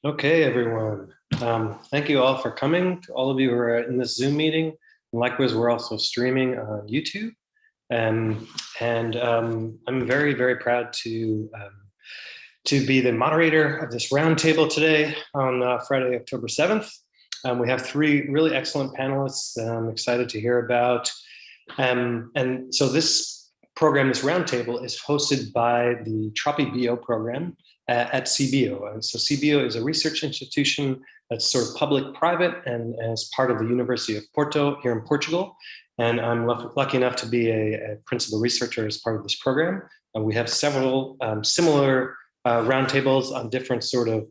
Okay, everyone. Thank you all for coming. To all of you who are in this Zoom meeting. And likewise, we're also streaming on YouTube. I'm very, very proud to be the moderator of this roundtable today on Friday, October 7th. We have three really excellent panelists that I'm excited to hear about. And so this program, this roundtable, is hosted by the TROPI-BO program at CBO. And so CBO is a research institution that's sort of public-private and as part of the University of Porto here in Portugal. And I'm lucky enough to be a principal researcher as part of this program. We have several similar roundtables on different sort of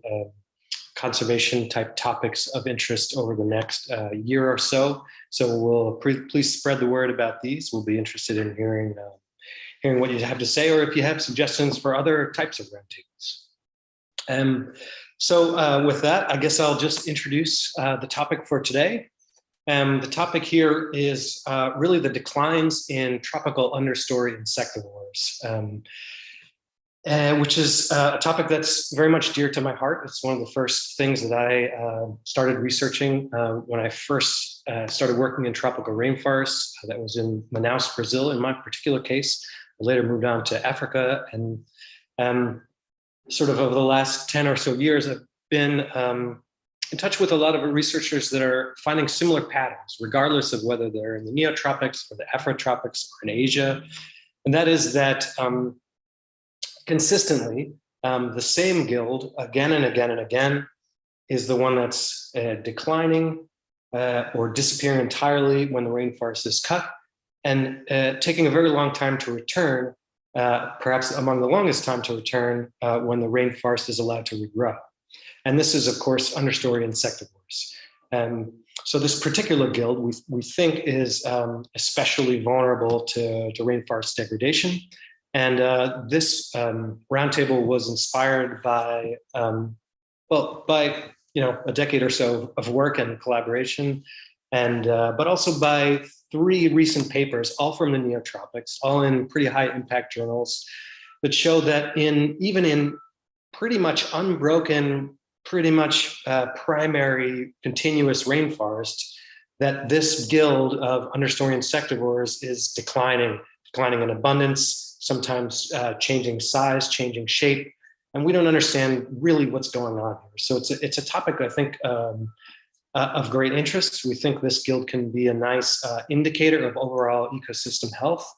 conservation type topics of interest over the next year or so. So we'll please spread the word about these. We'll be interested in hearing what you have to say, or if you have suggestions for other types of roundtables. So with that, I guess I'll just introduce the topic for today. The topic here is really the declines in tropical understory insectivores, which is a topic that's very much dear to my heart. It's one of the first things that I started researching when I first started working in tropical rainforests. That was in Manaus, Brazil, in my particular case. I later moved on to Africa, and sort of over the last 10 or so years, I've been in touch with a lot of researchers that are finding similar patterns, regardless of whether they're in the Neotropics or the Afrotropics or in Asia. And that is that consistently, the same guild again and again and again is the one that's declining or disappearing entirely when the rainforest is cut, and taking a very long time to return, perhaps among the longest time to return when the rainforest is allowed to regrow. And this is, of course, understory insectivores. So this particular guild, we think, is especially vulnerable to rainforest degradation. And this roundtable was inspired by, a decade or so of work and collaboration, and but also by three recent papers, all from the Neotropics, all in pretty high impact journals, that show that even in pretty much unbroken, pretty much primary continuous rainforest, that this guild of understory insectivores is declining in abundance, sometimes changing size, changing shape, and we don't understand really what's going on here. So it's a topic, I think, of great interest. We think this guild can be a nice indicator of overall ecosystem health.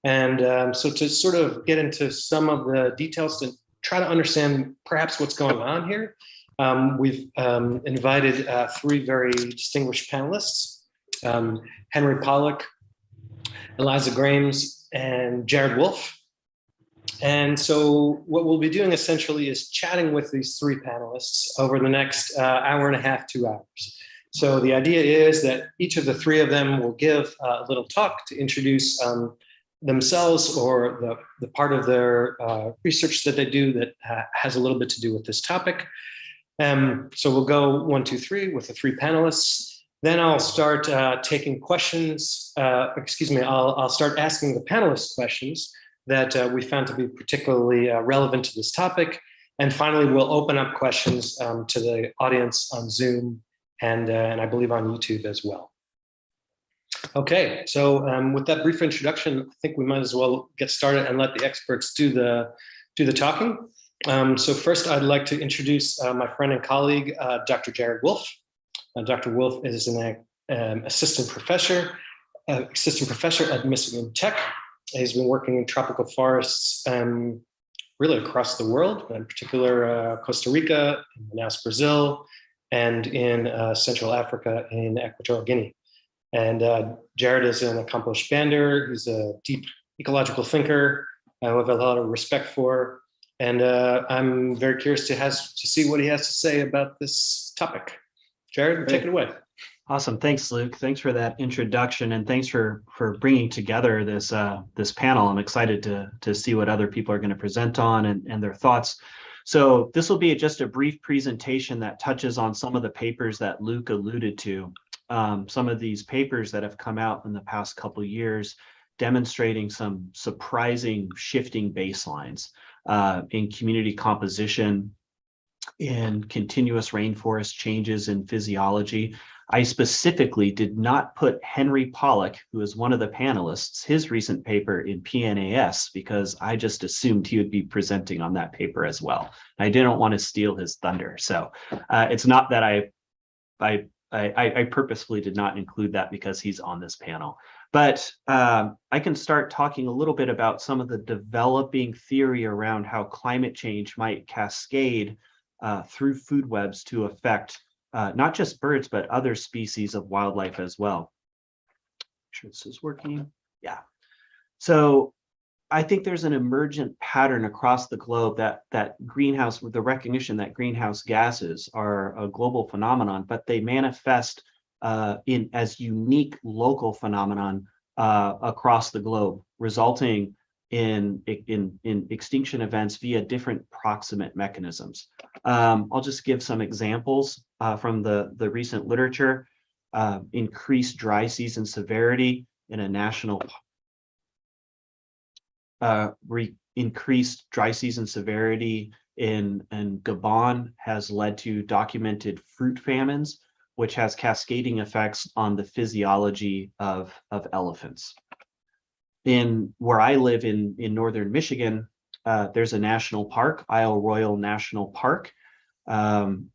And so to sort of get into some of the details to try to understand perhaps what's going on here, we've invited three very distinguished panelists, Henry Pollock, Eliza Grames, and Jared Wolf. And so what we'll be doing essentially is chatting with these three panelists over the next hour and a half, 2 hours. So the idea is that each of the three of them will give a little talk to introduce themselves or the part of their research that they do that has a little bit to do with this topic. So we'll go 1, 2, 3 with the three panelists. Then I'll start taking questions. I'll start asking the panelists questions that we found to be particularly relevant to this topic. And finally, we'll open up questions to the audience on Zoom and I believe on YouTube as well. Okay, so with that brief introduction, I think we might as well get started and let the experts do the talking. So first, I'd like to introduce my friend and colleague, Dr. Jared Wolf. Dr. Wolf is an assistant professor at Michigan Tech. He's been working in tropical forests really across the world, in particular Costa Rica, Manaus, Brazil, and in Central Africa in Equatorial Guinea. And Jared is an accomplished bander. He's a deep ecological thinker who I have a lot of respect for. And I'm very curious to see what he has to say about this topic. Jared, take it away. Awesome. Thanks, Luke. Thanks for that introduction, and thanks for bringing together this panel. I'm excited to see what other people are going to present on and their thoughts. So this will be just a brief presentation that touches on some of the papers that Luke alluded to. Some of these papers that have come out in the past couple of years demonstrating some surprising shifting baselines in community composition in continuous rainforest changes in physiology. I specifically did not put Henry Pollack, who is one of the panelists, his recent paper in PNAS, because I just assumed he would be presenting on that paper as well. I didn't want to steal his thunder. So it's not that I purposefully did not include that because he's on this panel. But I can start talking a little bit about some of the developing theory around how climate change might cascade through food webs to affect not just birds, but other species of wildlife as well. Make sure this is working. Yeah. So I think there's an emergent pattern across the globe that greenhouse, with the recognition that greenhouse gases are a global phenomenon, but they manifest in as unique local phenomenon across the globe, resulting in extinction events via different proximate mechanisms. I'll just give some examples from the recent literature. Increased dry season severity in a national increased dry season severity in Gabon has led to documented fruit famines, which has cascading effects on the physiology of elephants. In where I live in northern Michigan, there's a national park, Isle Royale National Park,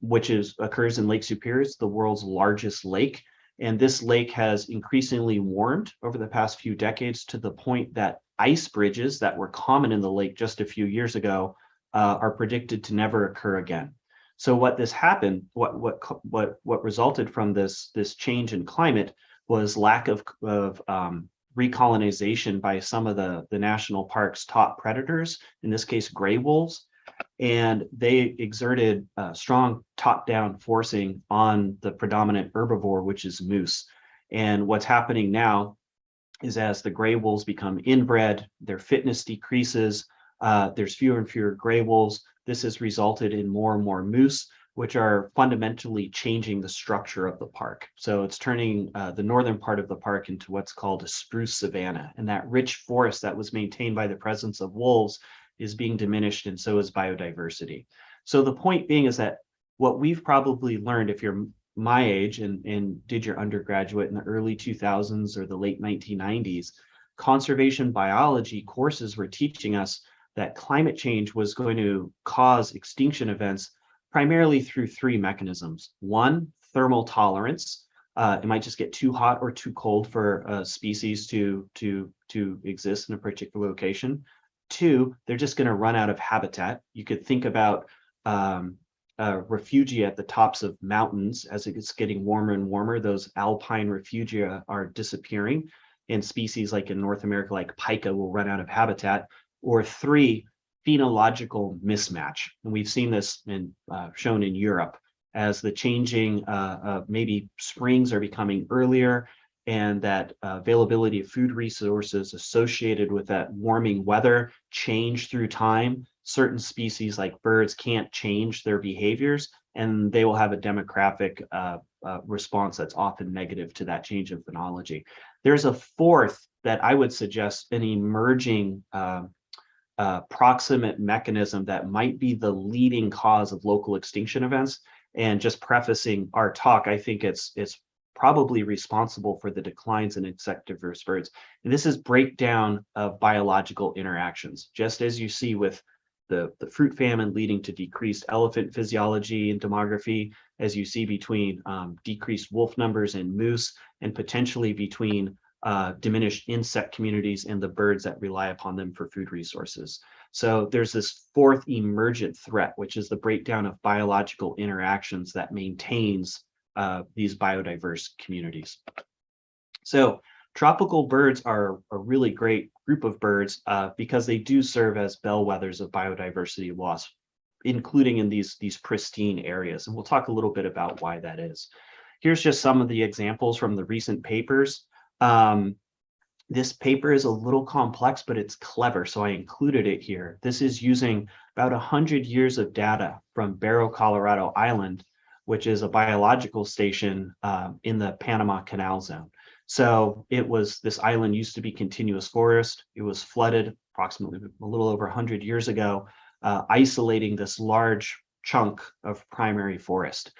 which occurs in Lake Superior. It's the world's largest lake. And this lake has increasingly warmed over the past few decades to the point that ice bridges that were common in the lake just a few years ago are predicted to never occur again. So what resulted from this change in climate was lack of recolonization by some of the national park's top predators, in this case, gray wolves. And they exerted strong top-down forcing on the predominant herbivore, which is moose. And what's happening now is as the gray wolves become inbred, their fitness decreases, there's fewer and fewer gray wolves. This has resulted in more and more moose, which are fundamentally changing the structure of the park. So it's turning the northern part of the park into what's called a spruce savanna. And that rich forest that was maintained by the presence of wolves is being diminished, and so is biodiversity. So the point being is that what we've probably learned, if you're my age and did your undergraduate in the early 2000s or the late 1990s, conservation biology courses were teaching us that climate change was going to cause extinction events primarily through three mechanisms. One, thermal tolerance. It might just get too hot or too cold for a species to exist in a particular location. Two, they're just going to run out of habitat. You could think about refugia at the tops of mountains. As it's getting warmer and warmer, those alpine refugia are disappearing, and species like in North America, like pika, will run out of habitat. Or three, phenological mismatch. And we've seen this shown in Europe as the changing, maybe springs are becoming earlier, and that availability of food resources associated with that warming weather change through time. Certain species like birds can't change their behaviors, and they will have a demographic response that's often negative to that change in phenology. There's a fourth that I would suggest, an emerging proximate mechanism that might be the leading cause of local extinction events. And just prefacing our talk, I think it's probably responsible for the declines in insectivorous birds. And this is breakdown of biological interactions, just as you see with the fruit famine leading to decreased elephant physiology and demography, as you see between decreased wolf numbers and moose, and potentially between diminished insect communities and the birds that rely upon them for food resources. So there's this fourth emergent threat, which is the breakdown of biological interactions that maintains these biodiverse communities. So tropical birds are a really great group of birds because they do serve as bellwethers of biodiversity loss, including in these pristine areas. And we'll talk a little bit about why that is. Here's just some of the examples from the recent papers. This paper is a little complex, but it's clever, so I included it here. This is using about 100 years of data from Barrow, Colorado Island, which is a biological station in the Panama Canal Zone. So this island used to be continuous forest. It was flooded approximately a little over 100 years ago, isolating this large chunk of primary forest.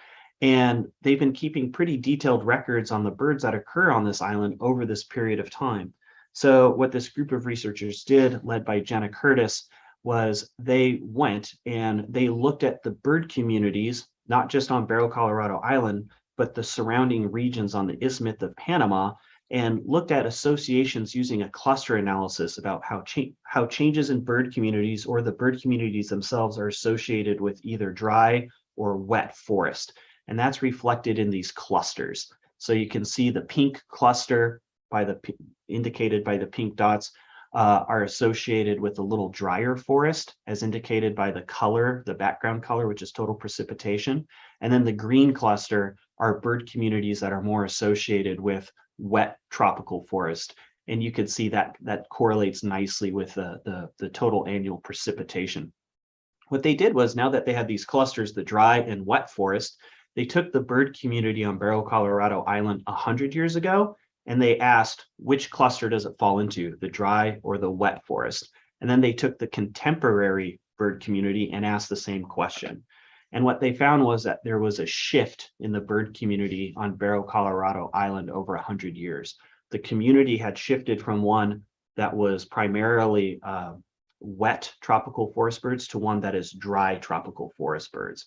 And they've been keeping pretty detailed records on the birds that occur on this island over this period of time. So what this group of researchers did, led by Jenna Curtis, was they went and they looked at the bird communities, not just on Barrow, Colorado Island, but the surrounding regions on the Isthmus of Panama, and looked at associations using a cluster analysis about how changes in bird communities or the bird communities themselves are associated with either dry or wet forest. And that's reflected in these clusters. So you can see the pink cluster indicated by the pink dots are associated with a little drier forest, as indicated by the color, the background color, which is total precipitation. And then the green cluster are bird communities that are more associated with wet tropical forest. And you can see that correlates nicely with the total annual precipitation. What they did was, now that they had these clusters, the dry and wet forest, they took the bird community on Barrow, Colorado Island 100 years ago, and they asked, which cluster does it fall into, the dry or the wet forest? And then they took the contemporary bird community and asked the same question. And what they found was that there was a shift in the bird community on Barrow, Colorado Island over 100 years. The community had shifted from one that was primarily wet tropical forest birds to one that is dry tropical forest birds.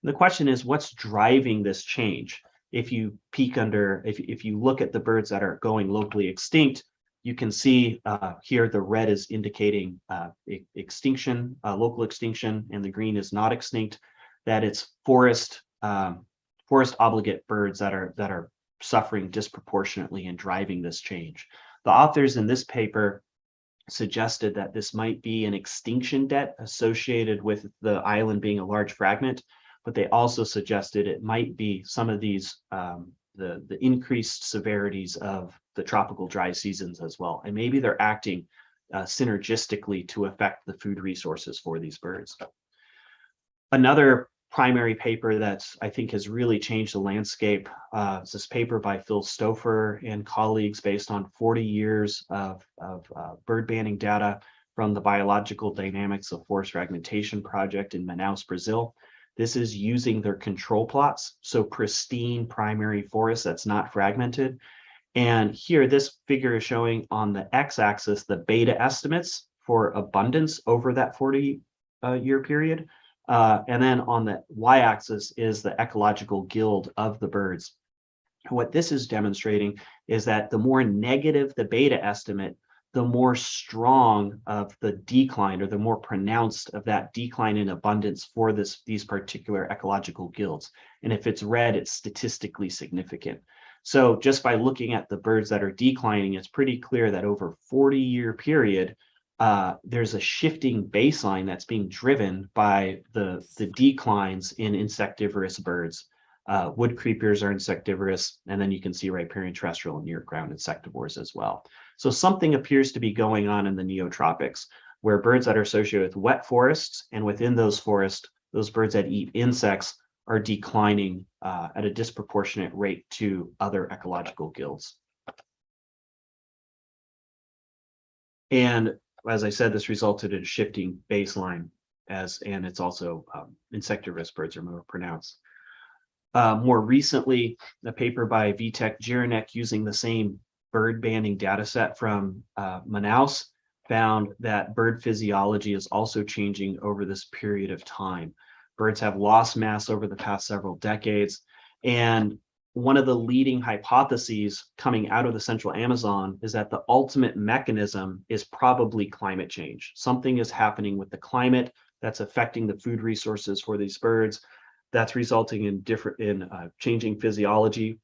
And the question is, what's driving this change? If you if you look at the birds that are going locally extinct, you can see here the red is indicating extinction, local extinction, and the green is not extinct. That it's forest obligate birds that are suffering disproportionately and driving this change. The authors in this paper suggested that this might be an extinction debt associated with the island being a large fragment, but they also suggested it might be some of these the increased severities of the tropical dry seasons as well, and maybe they're acting synergistically to affect the food resources for these birds. Another primary paper that I think has really changed the landscape is this paper by Phil Stouffer and colleagues based on 40 years of bird banding data from the Biological Dynamics of Forest Fragmentation project in Manaus, Brazil. This is using their control plots, so pristine primary forest that's not fragmented. And here, this figure is showing on the x-axis the beta estimates for abundance over that 40-year period. And then on the y-axis is the ecological guild of the birds. What this is demonstrating is that the more negative the beta estimate, the more strong of the decline, or the more pronounced of that decline in abundance for these particular ecological guilds. And if it's red, it's statistically significant. So just by looking at the birds that are declining, it's pretty clear that over a 40-year period, there's a shifting baseline that's being driven by the declines in insectivorous birds. Wood creepers are insectivorous, and then you can see riparian terrestrial and near ground insectivores as well. So something appears to be going on in the neotropics, where birds that are associated with wet forests, and within those forests, those birds that eat insects are declining at a disproportionate rate to other ecological guilds. And as I said, this resulted in a shifting baseline, and it's also insectivorous birds are more pronounced. More recently, a paper by Vitek Jiranek using the same bird banding data set from Manaus found that bird physiology is also changing over this period of time. Birds have lost mass over the past several decades, and one of the leading hypotheses coming out of the central Amazon is that the ultimate mechanism is probably climate change. Something is happening with the climate that's affecting the food resources for these birds, that's resulting in changing physiology,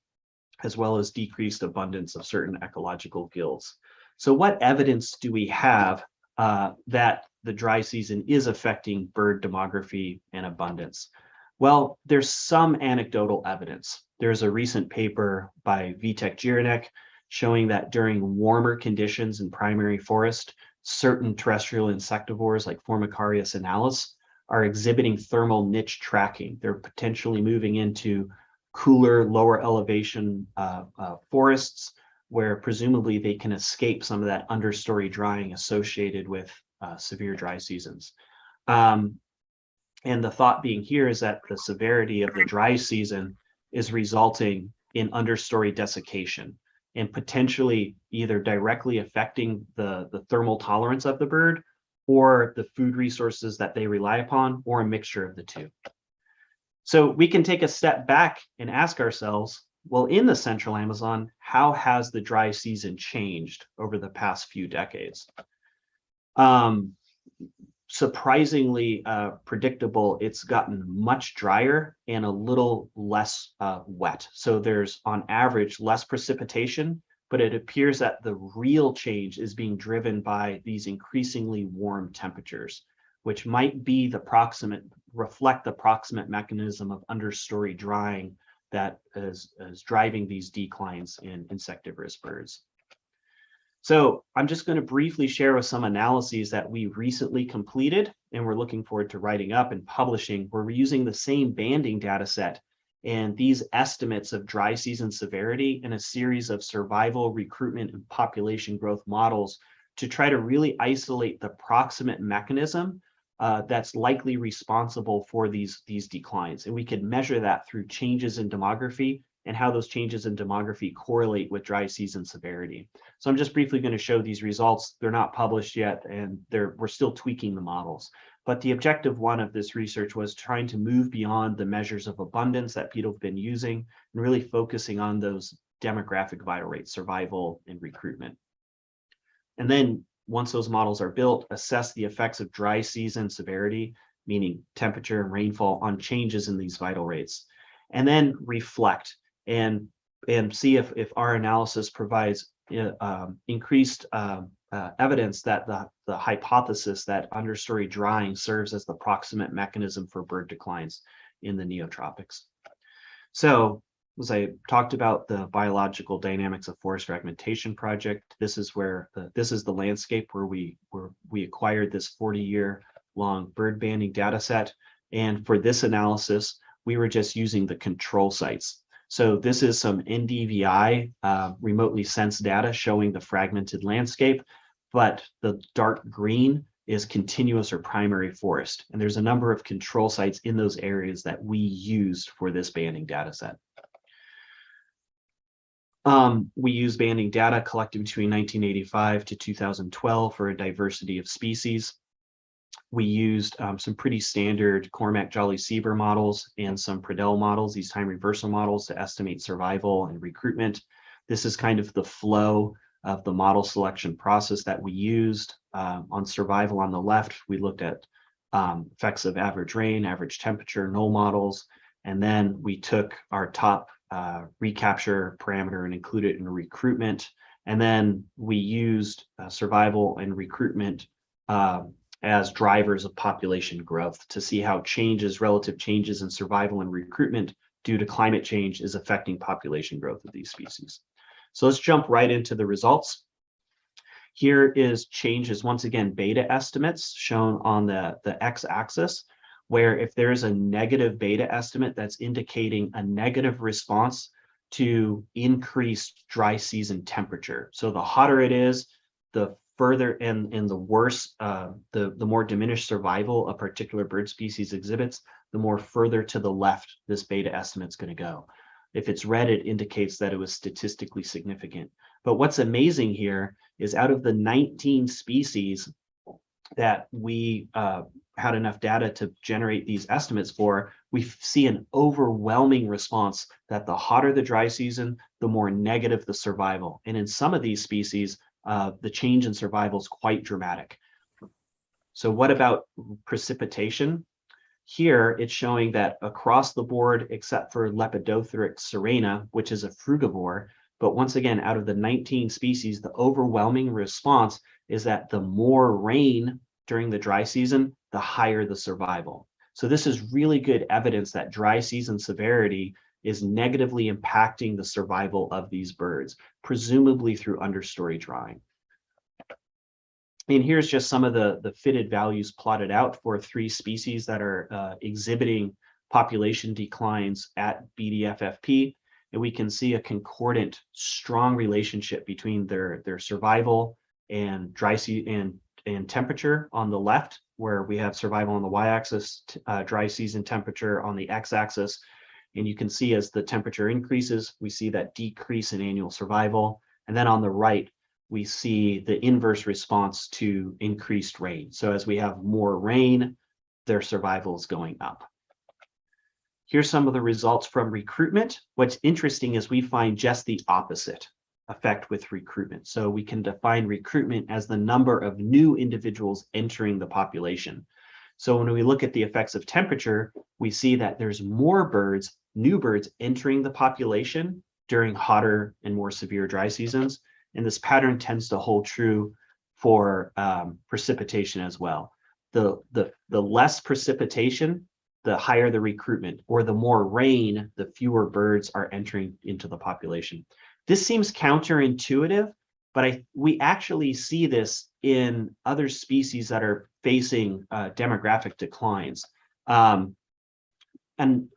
as well as decreased abundance of certain ecological guilds. So what evidence do we have that the dry season is affecting bird demography and abundance? Well, there's some anecdotal evidence. There's a recent paper by Vitek Jiranek showing that during warmer conditions in primary forest, certain terrestrial insectivores like Formicarius analis are exhibiting thermal niche tracking. They're potentially moving into cooler, lower elevation forests, where presumably they can escape some of that understory drying associated with severe dry seasons. And the thought being here is that the severity of the dry season is resulting in understory desiccation and potentially either directly affecting the thermal tolerance of the bird or the food resources that they rely upon, or a mixture of the two. So we can take a step back and ask ourselves, well, in the central Amazon, how has the dry season changed over the past few decades? Surprisingly predictable, it's gotten much drier and a little less wet. So there's on average less precipitation, but it appears that the real change is being driven by these increasingly warm temperatures, which might be reflect the proximate mechanism of understory drying that is driving these declines in insectivorous birds. So I'm just going to briefly share with some analyses that we recently completed and we're looking forward to writing up and publishing, where we're using the same banding data set and these estimates of dry season severity in a series of survival, recruitment, and population growth models to try to really isolate the proximate mechanism that's likely responsible for these declines. And we could measure that through changes in demography and how those changes in demography correlate with dry season severity. So I'm just briefly going to show these results. They're not published yet, and we're still tweaking the models. But the objective one of this research was trying to move beyond the measures of abundance that people have been using and really focusing on those demographic vital rates, survival, and recruitment. And then once those models are built, assess the effects of dry season severity, meaning temperature and rainfall, on changes in these vital rates. And then reflect and see if our analysis provides increased evidence that the hypothesis that understory drying serves as the proximate mechanism for bird declines in the neotropics. So, as I talked about the biological dynamics of forest fragmentation project, this is the landscape where we acquired this 40-year long bird banding data set. And for this analysis, we were just using the control sites. So this is some NDVI remotely sensed data showing the fragmented landscape, but the dark green is continuous or primary forest. And there's a number of control sites in those areas that we used for this banding data set. We use banding data collected between 1985 to 2012 for a diversity of species. We used some pretty standard Cormack-Jolly-Sieber models and some Pradell models, these time reversal models, to estimate survival and recruitment. This is kind of the flow of the model selection process that we used. On survival on the left, we looked at effects of average rain, average temperature, null models, and then we took our top recapture parameter and included it in recruitment. And then we used survival and recruitment as drivers of population growth to see how relative changes in survival and recruitment due to climate change is affecting population growth of these species. So let's jump right into the results. Here is changes, once again, beta estimates shown on the x-axis, where if there is a negative beta estimate, that's indicating a negative response to increased dry season temperature. So the hotter it is, the further and the worse, the more diminished survival a particular bird species exhibits, the more further to the left this beta estimate is going to go. If it's red, it indicates that it was statistically significant. But what's amazing here is out of the 19 species that we had enough data to generate these estimates for, we see an overwhelming response that the hotter the dry season, the more negative the survival. And in some of these species, the change in survival is quite dramatic. So what about precipitation? Here, it's showing that across the board, except for Lepidothrix serena, which is a frugivore, but once again, out of the 19 species, the overwhelming response is that the more rain during the dry season, the higher the survival. So this is really good evidence that dry season severity is negatively impacting the survival of these birds, presumably through understory drying. And here's just some of the fitted values plotted out for 3 species that are exhibiting population declines at BDFFP. And we can see a concordant, strong relationship between their survival and in temperature on the left, where we have survival on the y-axis, dry season temperature on the x-axis. And you can see as the temperature increases, we see that decrease in annual survival. And then on the right, we see the inverse response to increased rain. So as we have more rain, their survival is going up. Here's some of the results from recruitment. What's interesting is we find just the opposite effect with recruitment. So we can define recruitment as the number of new individuals entering the population. So when we look at the effects of temperature, we see that there's more birds, new birds entering the population during hotter and more severe dry seasons. And this pattern tends to hold true for precipitation as well. The less precipitation, the higher the recruitment, or the more rain, the fewer birds are entering into the population. This seems counterintuitive, but we actually see this in other species that are facing demographic declines. And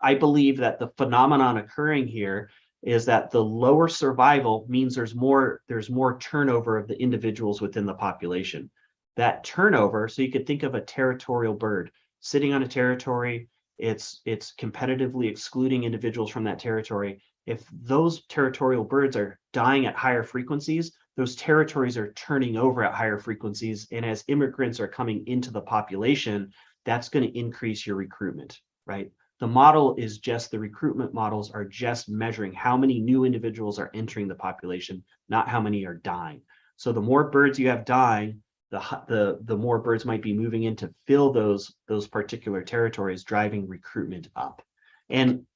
I believe that the phenomenon occurring here is that the lower survival means there's more turnover of the individuals within the population. That turnover, so you could think of a territorial bird sitting on a territory, it's competitively excluding individuals from that territory. If those territorial birds are dying at higher frequencies, those territories are turning over at higher frequencies. And as immigrants are coming into the population, that's going to increase your recruitment, right? The model is just, the recruitment models are just measuring how many new individuals are entering the population, not how many are dying. So the more birds you have dying, the more birds might be moving in to fill those particular territories, driving recruitment up. And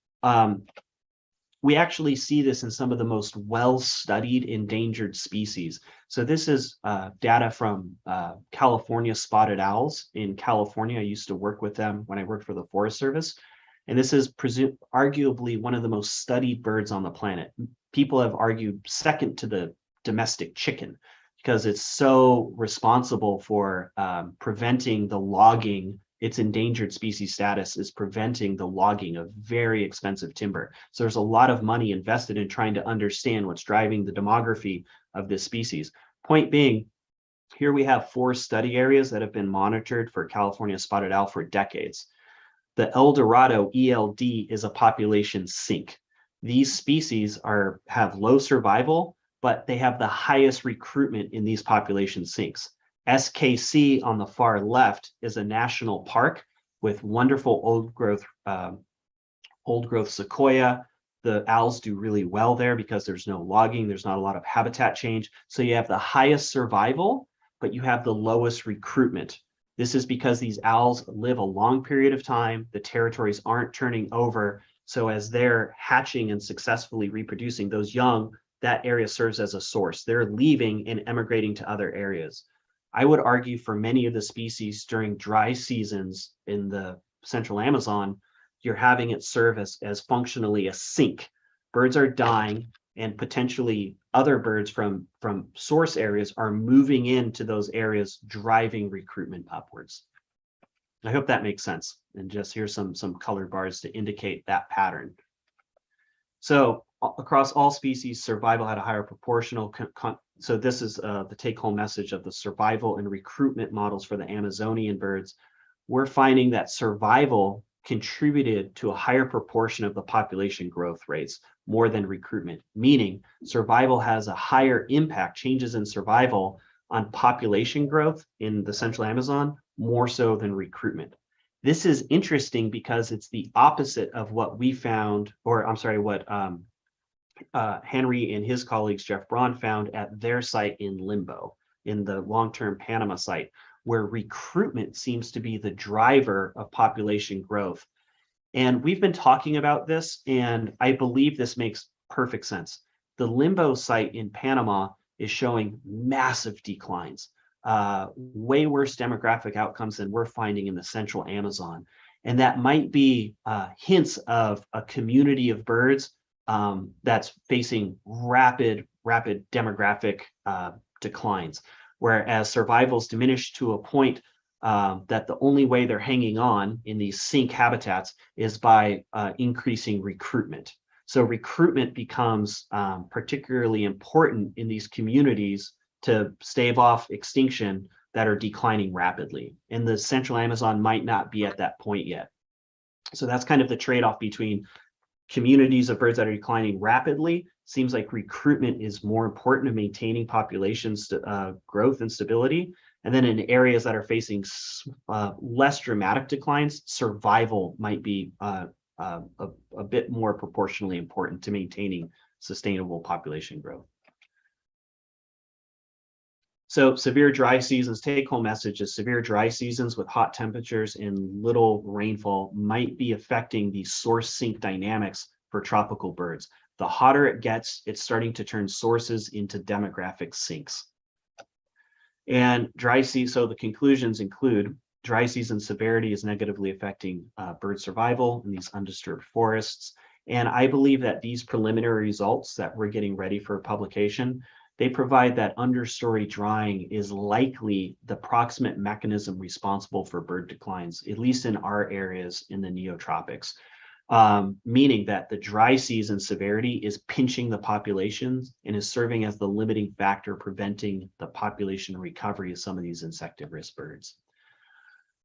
we actually see this in some of the most well-studied endangered species. So this is data from California spotted owls in California. I used to work with them when I worked for the Forest Service. And this is arguably one of the most studied birds on the planet. People have argued second to the domestic chicken, because it's so responsible for preventing the logging. Its endangered species status is preventing the logging of very expensive timber. So there's a lot of money invested in trying to understand what's driving the demography of this species. Point being, here we have 4 study areas that have been monitored for California spotted owl for decades. The El Dorado ELD is a population sink. These species have low survival, but they have the highest recruitment in these population sinks. SKC on the far left is a national park with wonderful old growth sequoia. The owls do really well there because there's no logging, there's not a lot of habitat change. So you have the highest survival, but you have the lowest recruitment. This is because these owls live a long period of time, the territories aren't turning over. So as they're hatching and successfully reproducing those young, that area serves as a source. They're leaving and emigrating to other areas. I would argue for many of the species during dry seasons in the central Amazon, you're having it serve as functionally a sink. Birds are dying, and potentially other birds from source areas are moving into those areas, driving recruitment upwards. I hope that makes sense. And just here's some colored bars to indicate that pattern. So across all species, survival had a higher proportional. So this is the take-home message of the survival and recruitment models for the Amazonian birds. We're finding that survival contributed to a higher proportion of the population growth rates, more than recruitment, meaning survival has a higher impact, changes in survival on population growth in the central Amazon, more so than recruitment. This is interesting because it's the opposite of what we found, or I'm sorry, what Henry and his colleagues, Jeff Braun, found at their site in Limbo, in the long-term Panama site, where recruitment seems to be the driver of population growth. And we've been talking about this, and I believe this makes perfect sense. The Limbo site in Panama is showing massive declines, way worse demographic outcomes than we're finding in the central Amazon. And that might be hints of a community of birds that's facing rapid demographic declines, whereas survival's diminished to a point that the only way they're hanging on in these sink habitats is by increasing recruitment. So recruitment becomes particularly important in these communities to stave off extinction that are declining rapidly. And the central Amazon might not be at that point yet. So that's kind of the trade-off between communities of birds that are declining rapidly. Seems like recruitment is more important to maintaining populations growth and stability. And then in areas that are facing less dramatic declines, survival might be a bit more proportionally important to maintaining sustainable population growth. So severe dry seasons, take-home message is severe dry seasons with hot temperatures and little rainfall might be affecting the source sink dynamics for tropical birds. The hotter it gets, it's starting to turn sources into demographic sinks. And dry season, so the conclusions include dry season severity is negatively affecting bird survival in these undisturbed forests. And I believe that these preliminary results that we're getting ready for publication, they provide that understory drying is likely the proximate mechanism responsible for bird declines, at least in our areas in the neotropics, meaning that the dry season severity is pinching the populations and is serving as the limiting factor preventing the population recovery of some of these insectivorous birds.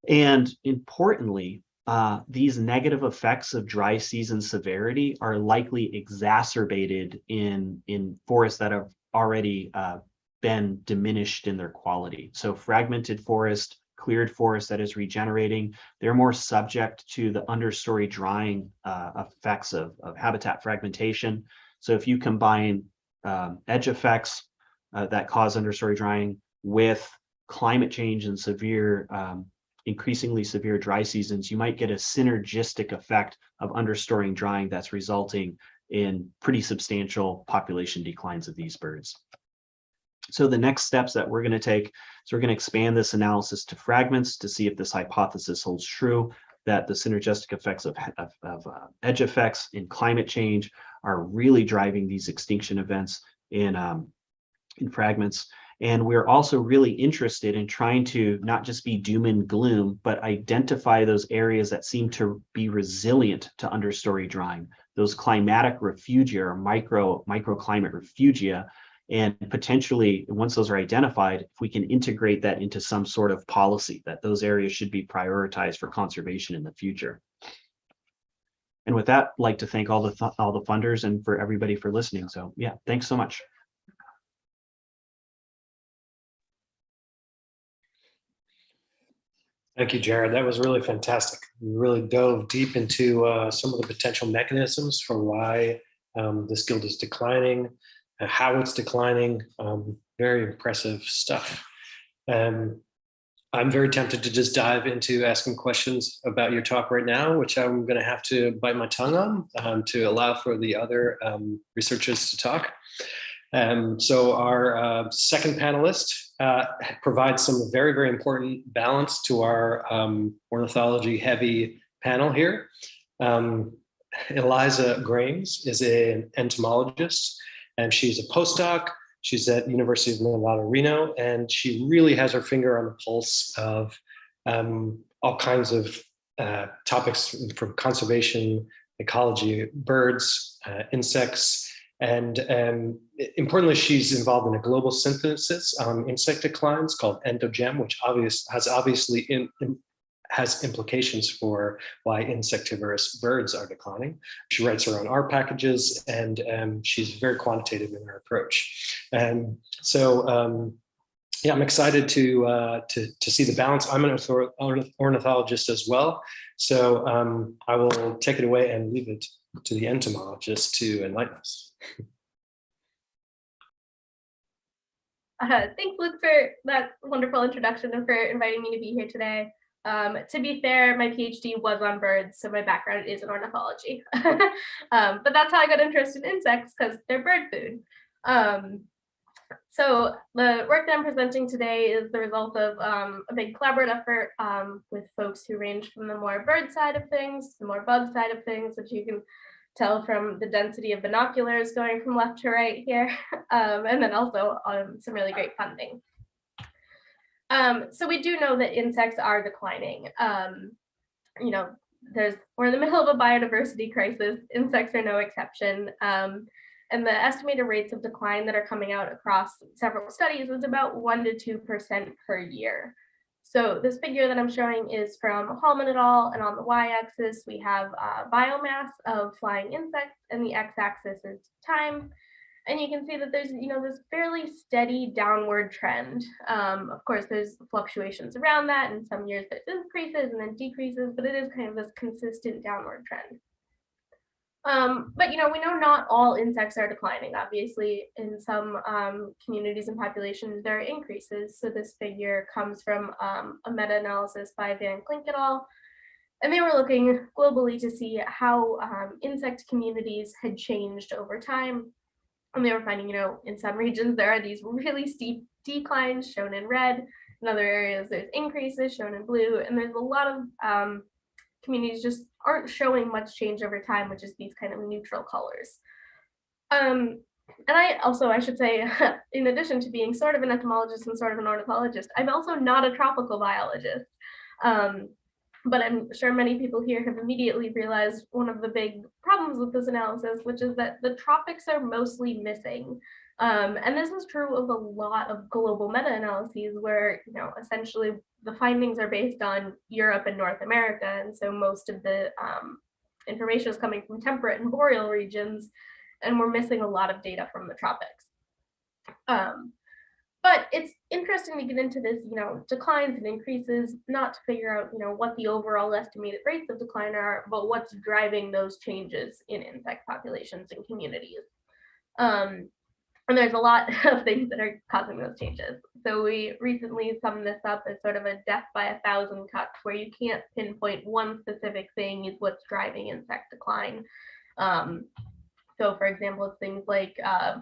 And importantly, these negative effects of dry season severity are likely exacerbated in forests that have already been diminished in their quality. So fragmented forest, cleared forest that is regenerating, they're more subject to the understory drying effects of habitat fragmentation. So if you combine edge effects that cause understory drying with climate change and severe increasingly severe dry seasons, you might get a synergistic effect of understory drying that's resulting in pretty substantial population declines of these birds. So the next steps that we're going to take, so we're going to expand this analysis to fragments to see if this hypothesis holds true, that the synergistic effects of edge effects in climate change are really driving these extinction events in fragments. And we're also really interested in trying to not just be doom and gloom, but identify those areas that seem to be resilient to understory drying, those climatic refugia or microclimate refugia. And potentially, once those are identified, if we can integrate that into some sort of policy, that those areas should be prioritized for conservation in the future. And with that, I'd like to thank all the funders and for everybody for listening. So yeah, thanks so much. Thank you, Jared. That was really fantastic. We really dove deep into some of the potential mechanisms for why this guild is declining, how it's declining. Very impressive stuff. I'm very tempted to just dive into asking questions about your talk right now, which I'm going to have to bite my tongue on to allow for the other researchers to talk. So our second panelist provides some very, very important balance to our ornithology heavy panel here. Eliza Grames is an entomologist, and she's a postdoc. She's at University of Nevada, Reno, and she really has her finger on the pulse of all kinds of topics from conservation, ecology, birds, insects, and importantly, she's involved in a global synthesis on insect declines called EndoGem, which has implications for why insectivorous birds are declining. She writes her own art packages, and she's very quantitative in her approach. Yeah, I'm excited to see the balance. I'm an ornithologist as well, so I will take it away and leave it to the entomologist to enlighten us. Thanks, Luke, for that wonderful introduction and for inviting me to be here today. To be fair, my PhD was on birds, so my background is in ornithology. But that's how I got interested in insects, because they're bird food. So the work that I'm presenting today is the result of a big collaborative effort with folks who range from the more bird side of things to the more bug side of things, which you can tell from the density of binoculars going from left to right here, and then also some really great funding. So we do know that insects are declining. You know, we're in the middle of a biodiversity crisis. Insects are no exception. And the estimated rates of decline that are coming out across several studies is about 1 to 2% per year. So this figure that I'm showing is from Hallman et al. And on the y-axis, we have biomass of flying insects, and the x-axis is time. And you can see that there's, this fairly steady downward trend. Of course, there's fluctuations around that. In some years, there's increases and then decreases, but it is kind of this consistent downward trend. But we know not all insects are declining. Obviously, in some communities and populations, there are increases. So this figure comes from a meta-analysis by Van Klink et al. And they were looking globally to see how insect communities had changed over time. And they were finding, in some regions, there are these really steep declines shown in red. In other areas, there's increases shown in blue. And there's a lot of communities just aren't showing much change over time, which is these kind of neutral colors. And I should say, in addition to being sort of an entomologist and sort of an ornithologist, I'm also not a tropical biologist. But I'm sure many people here have immediately realized one of the big problems with this analysis, which is that the tropics are mostly missing. And this is true of a lot of global meta-analyses where, essentially the findings are based on Europe and North America. And so most of the information is coming from temperate and boreal regions, and we're missing a lot of data from the tropics. But it's interesting to get into this, declines and increases, not to figure out, what the overall estimated rates of decline are, but what's driving those changes in insect populations and communities. And there's a lot of things that are causing those changes. So we recently summed this up as sort of a death by 1,000 cuts, where you can't pinpoint one specific thing is what's driving insect decline. So for example, it's things like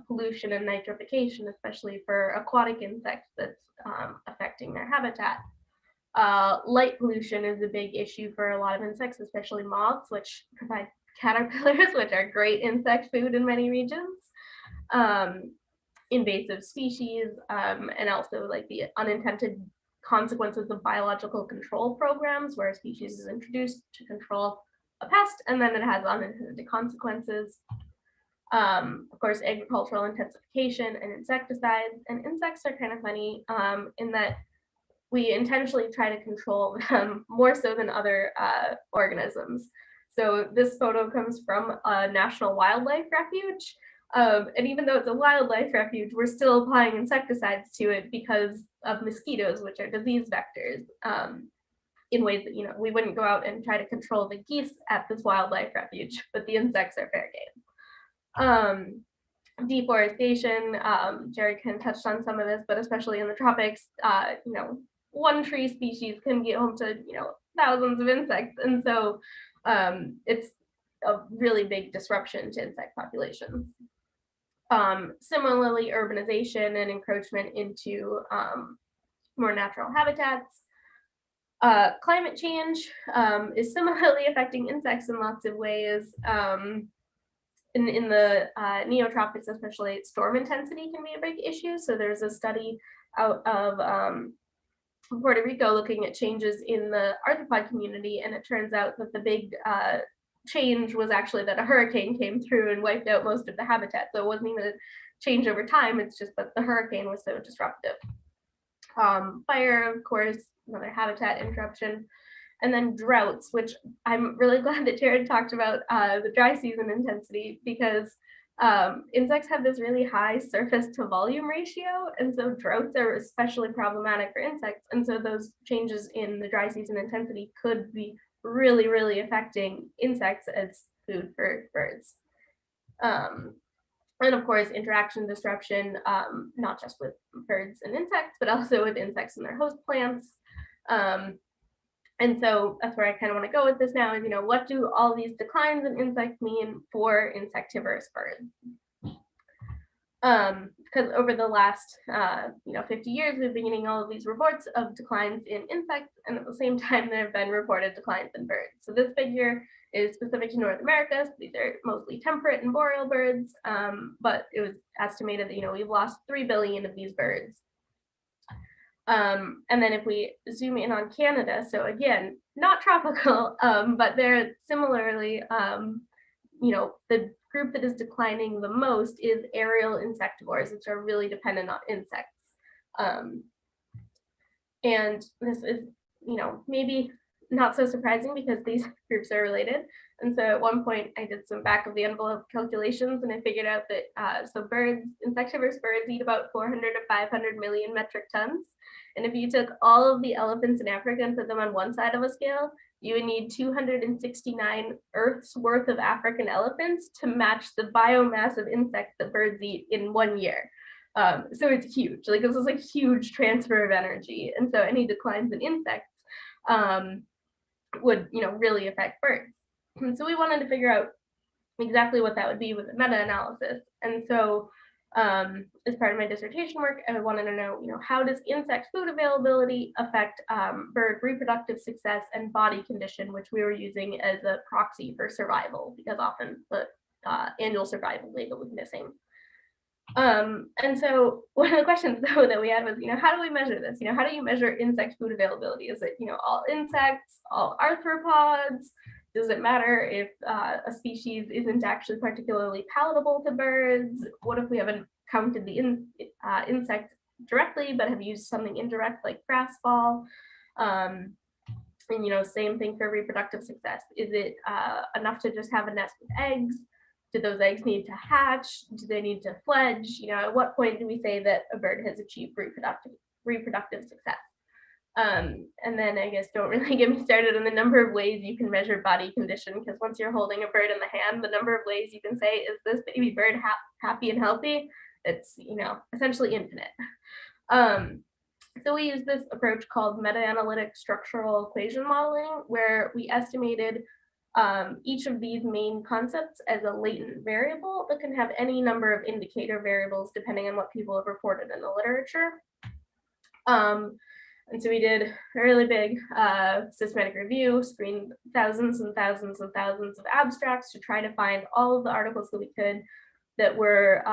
pollution and nitrification, especially for aquatic insects, that's affecting their habitat. Light pollution is a big issue for a lot of insects, especially moths, which provide caterpillars, which are great insect food in many regions. Invasive species, and also like the unintended consequences of biological control programs, where a species is introduced to control a pest and then it has unintended consequences. Of course, agricultural intensification and insecticides. And insects are kind of funny in that we intentionally try to control them more so than other organisms. So this photo comes from a national wildlife refuge. And even though it's a wildlife refuge, we're still applying insecticides to it because of mosquitoes, which are disease vectors, in ways that, we wouldn't go out and try to control the geese at this wildlife refuge, but the insects are fair game. Deforestation, Jerry kind of touched on some of this, but especially in the tropics, one tree species can get home to, thousands of insects. And so it's a really big disruption to insect populations. Similarly, urbanization and encroachment into more natural habitats. Climate change is similarly affecting insects in lots of ways. In the neotropics, especially, storm intensity can be a big issue. So there's a study out of Puerto Rico looking at changes in the arthropod community, and it turns out that the big change was actually that a hurricane came through and wiped out most of the habitat. So it wasn't even a change over time, it's just that the hurricane was so disruptive. Fire, of course, another habitat interruption. And then droughts, which I'm really glad that Jared talked about the dry season intensity, because insects have this really high surface to volume ratio. And so droughts are especially problematic for insects. And so those changes in the dry season intensity could be really, really affecting insects as food for birds. And of course, interaction disruption, not just with birds and insects, but also with insects and their host plants. And so that's where I kind of want to go with this now is, what do all these declines in insects mean for insectivorous birds? Because over the last 50 years, we've been getting all of these reports of declines in insects, and at the same time, there have been reported declines in birds. So this figure is specific to North America. So these are mostly temperate and boreal birds, but it was estimated that we've lost 3 billion of these birds. And then if we zoom in on Canada, so again, not tropical, but they're similarly, the group that is declining the most is aerial insectivores, which are really dependent on insects. And this is, maybe not so surprising because these groups are related. And so at one point I did some back of the envelope calculations and I figured out that so insectivorous birds eat about 400 to 500 million metric tons. And if you took all of the elephants in Africa and put them on one side of a scale, you would need 269 Earth's worth of African elephants to match the biomass of insects that birds eat in 1 year. So it's huge. Like, this is a huge transfer of energy. And so any declines in insects would, really affect birds. And so we wanted to figure out exactly what that would be with a meta-analysis. And so as part of my dissertation work, I wanted to know, how does insect food availability affect bird reproductive success and body condition, which we were using as a proxy for survival, because often the annual survival data was missing. And so one of the questions though that we had was, how do we measure this? How do you measure insect food availability? Is it, all insects, all arthropods? Does it matter if a species isn't actually particularly palatable to birds? What if we haven't counted the insects directly, but have used something indirect like grass fall? And same thing for reproductive success. Is it enough to just have a nest with eggs? Do those eggs need to hatch? Do they need to fledge? At what point do we say that a bird has achieved reproductive success? And then I guess don't really get me started on the number of ways you can measure body condition, because once you're holding a bird in the hand, the number of ways you can say, is this baby bird happy and healthy? It's, essentially infinite. So we use this approach called meta-analytic structural equation modeling, where we estimated each of these main concepts as a latent variable that can have any number of indicator variables depending on what people have reported in the literature. And so we did a really big systematic review, screened thousands and thousands and thousands of abstracts to try to find all of the articles that we could that were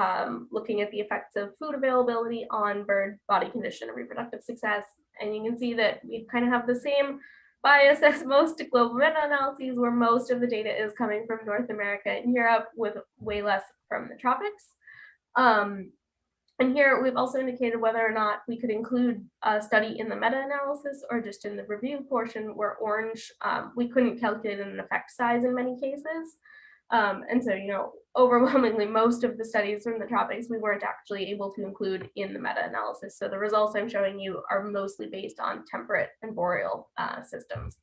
looking at the effects of food availability on bird body condition and reproductive success. And you can see that we kind of have the same bias as most global meta-analyses, where most of the data is coming from North America and Europe, with way less from the tropics. And here we've also indicated whether or not we could include a study in the meta-analysis or just in the review portion, where orange, we couldn't calculate an effect size in many cases. And so, overwhelmingly most of the studies from the tropics we weren't actually able to include in the meta-analysis. So the results I'm showing you are mostly based on temperate and boreal systems.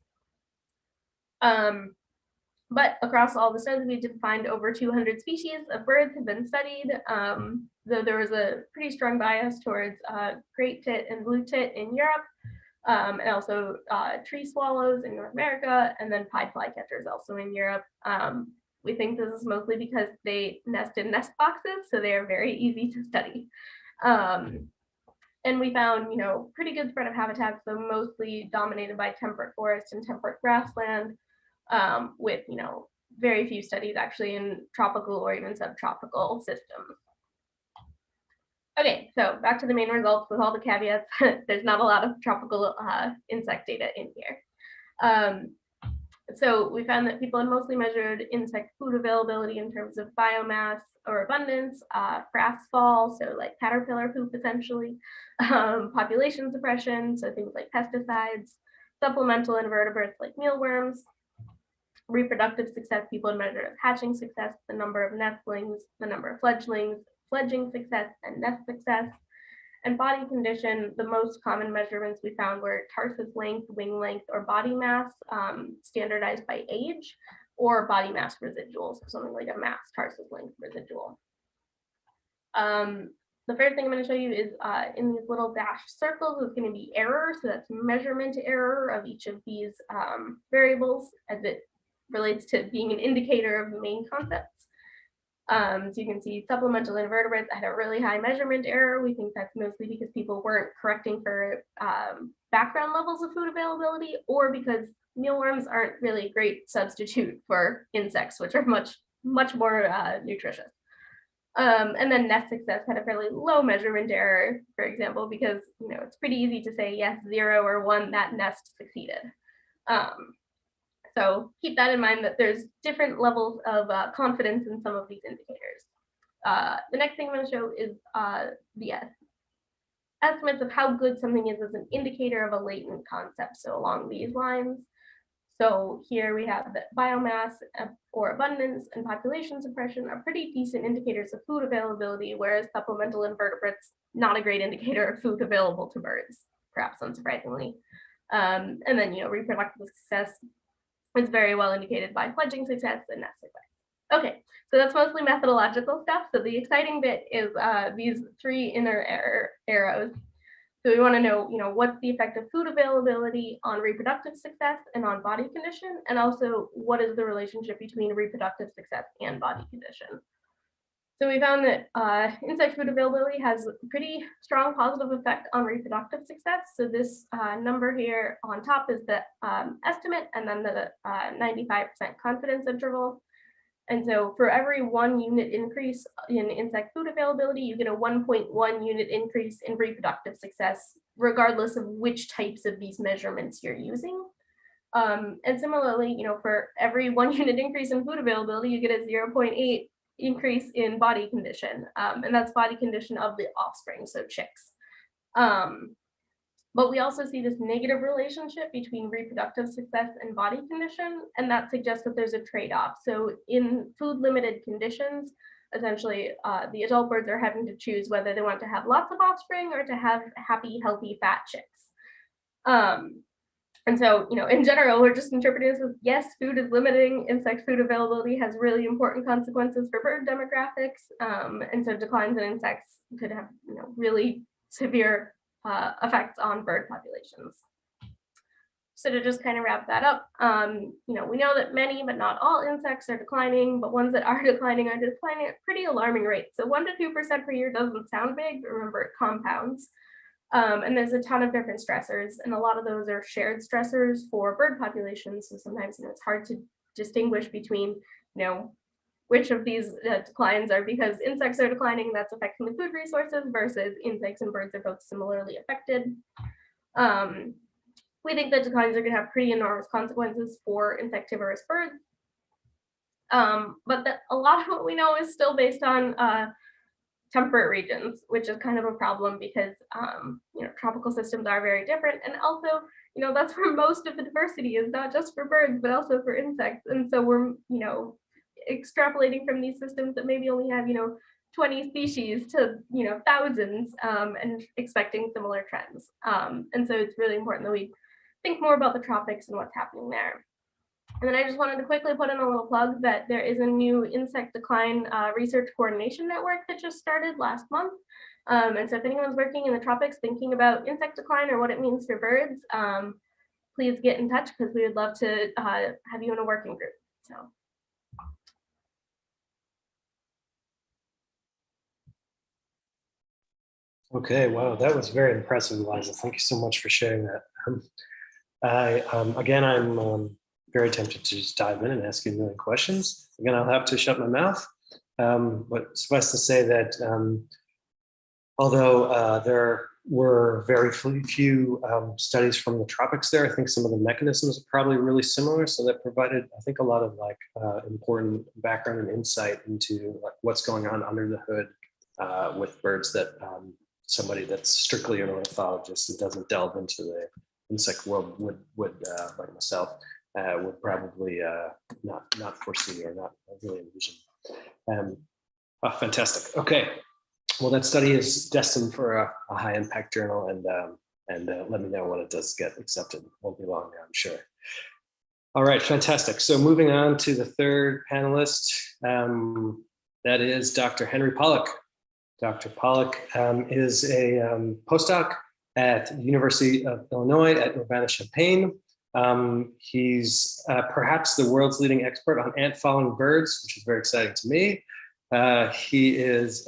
But across all the studies, we did find over 200 species of birds have been studied, though there was a pretty strong bias towards great tit and blue tit in Europe, and also tree swallows in North America, and then pied flycatchers also in Europe. We think this is mostly because they nest in nest boxes, so they are very easy to study. And we found, pretty good spread of habitats, so mostly dominated by temperate forest and temperate grassland, with, very few studies actually in tropical or even subtropical systems. Okay, so back to the main results with all the caveats. There's not a lot of tropical insect data in here. So we found that people had mostly measured insect food availability in terms of biomass or abundance, frass fall, so like caterpillar poop essentially, population suppression, so things like pesticides, supplemental invertebrates like mealworms, reproductive success, people had measured as hatching success, the number of nestlings, the number of fledglings, fledging success, and nest success. And body condition, the most common measurements we found were tarsus length, wing length, or body mass, standardized by age, or body mass residuals, something like a mass tarsus length residual. The first thing I'm going to show you is in these little dashed circles is going to be error. So that's measurement error of each of these variables as it relates to being an indicator of the main concepts. So you can see supplemental invertebrates had a really high measurement error. We think that's mostly because people weren't correcting for background levels of food availability, or because mealworms aren't really a great substitute for insects, which are much more nutritious. And then nest success had a fairly low measurement error, for example, because it's pretty easy to say yes, 0 or 1, that nest succeeded. So keep that in mind, that there's different levels of confidence in some of these indicators. The next thing I'm going to show is the estimates of how good something is as an indicator of a latent concept. So along these lines. So here we have that biomass or abundance and population suppression are pretty decent indicators of food availability, whereas supplemental invertebrates, not a great indicator of food available to birds, perhaps unsurprisingly. And then, reproductive success is very well indicated by fledging success and nest success. Okay, so that's mostly methodological stuff. So the exciting bit is these three inner arrows. So we want to know, what's the effect of food availability on reproductive success and on body condition, and also what is the relationship between reproductive success and body condition. So we found that insect food availability has a pretty strong positive effect on reproductive success. So this number here on top is the estimate, and then the 95% confidence interval. And so for every 1 unit increase in insect food availability, you get a 1.1 unit increase in reproductive success, regardless of which types of these measurements you're using. And similarly, for every 1 unit increase in food availability, you get a 0.8 increase in body condition. And that's body condition of the offspring, so chicks. But we also see this negative relationship between reproductive success and body condition, and that suggests that there's a trade-off. So in food-limited conditions, essentially, the adult birds are having to choose whether they want to have lots of offspring or to have happy, healthy, fat chicks. And so, in general, we're just interpreting this as, yes, food is limiting. Insect food availability has really important consequences for bird demographics. And so declines in insects could have, really severe effects on bird populations. So to just kind of wrap that up, we know that many, but not all insects are declining, but ones that are declining at pretty alarming rates. So 1 to 2% per year doesn't sound big, but remember it compounds. And there's a ton of different stressors, and a lot of those are shared stressors for bird populations. So sometimes it's hard to distinguish between, which of these declines are because insects are declining, that's affecting the food resources, versus insects and birds are both similarly affected. We think that declines are going to have pretty enormous consequences for insectivorous birds. But a lot of what we know is still based on temperate regions, which is kind of a problem because tropical systems are very different, and also that's where most of the diversity is, not just for birds but also for insects. And so we're extrapolating from these systems that maybe only have 20 species to thousands, and expecting similar trends. And so it's really important that we think more about the tropics and what's happening there. And then I just wanted to quickly put in a little plug that there is a new insect decline research coordination network that just started last month. And so if anyone's working in the tropics thinking about insect decline or what it means for birds, please get in touch, because we would love to have you in a working group. So. Okay, wow, that was very impressive, Eliza. Thank you so much for sharing that. Again, I'm very tempted to just dive in and ask you a million questions. Again, I'll have to shut my mouth. But suffice to say that although there were very few studies from the tropics there, I think some of the mechanisms are probably really similar. So that provided, I think, a lot of important background and insight into what's going on under the hood with birds that somebody that's strictly an ornithologist and doesn't delve into the insect world would like myself, would probably not foresee or not really envision. Fantastic. Okay. Well, that study is destined for a high impact journal, and let me know when it does get accepted. Won't be long now, I'm sure. All right, fantastic. So moving on to the third panelist, that is Dr. Henry Pollack. Dr. Pollack is a postdoc at the University of Illinois at Urbana-Champaign. He's perhaps the world's leading expert on ant-following birds, which is very exciting to me. He does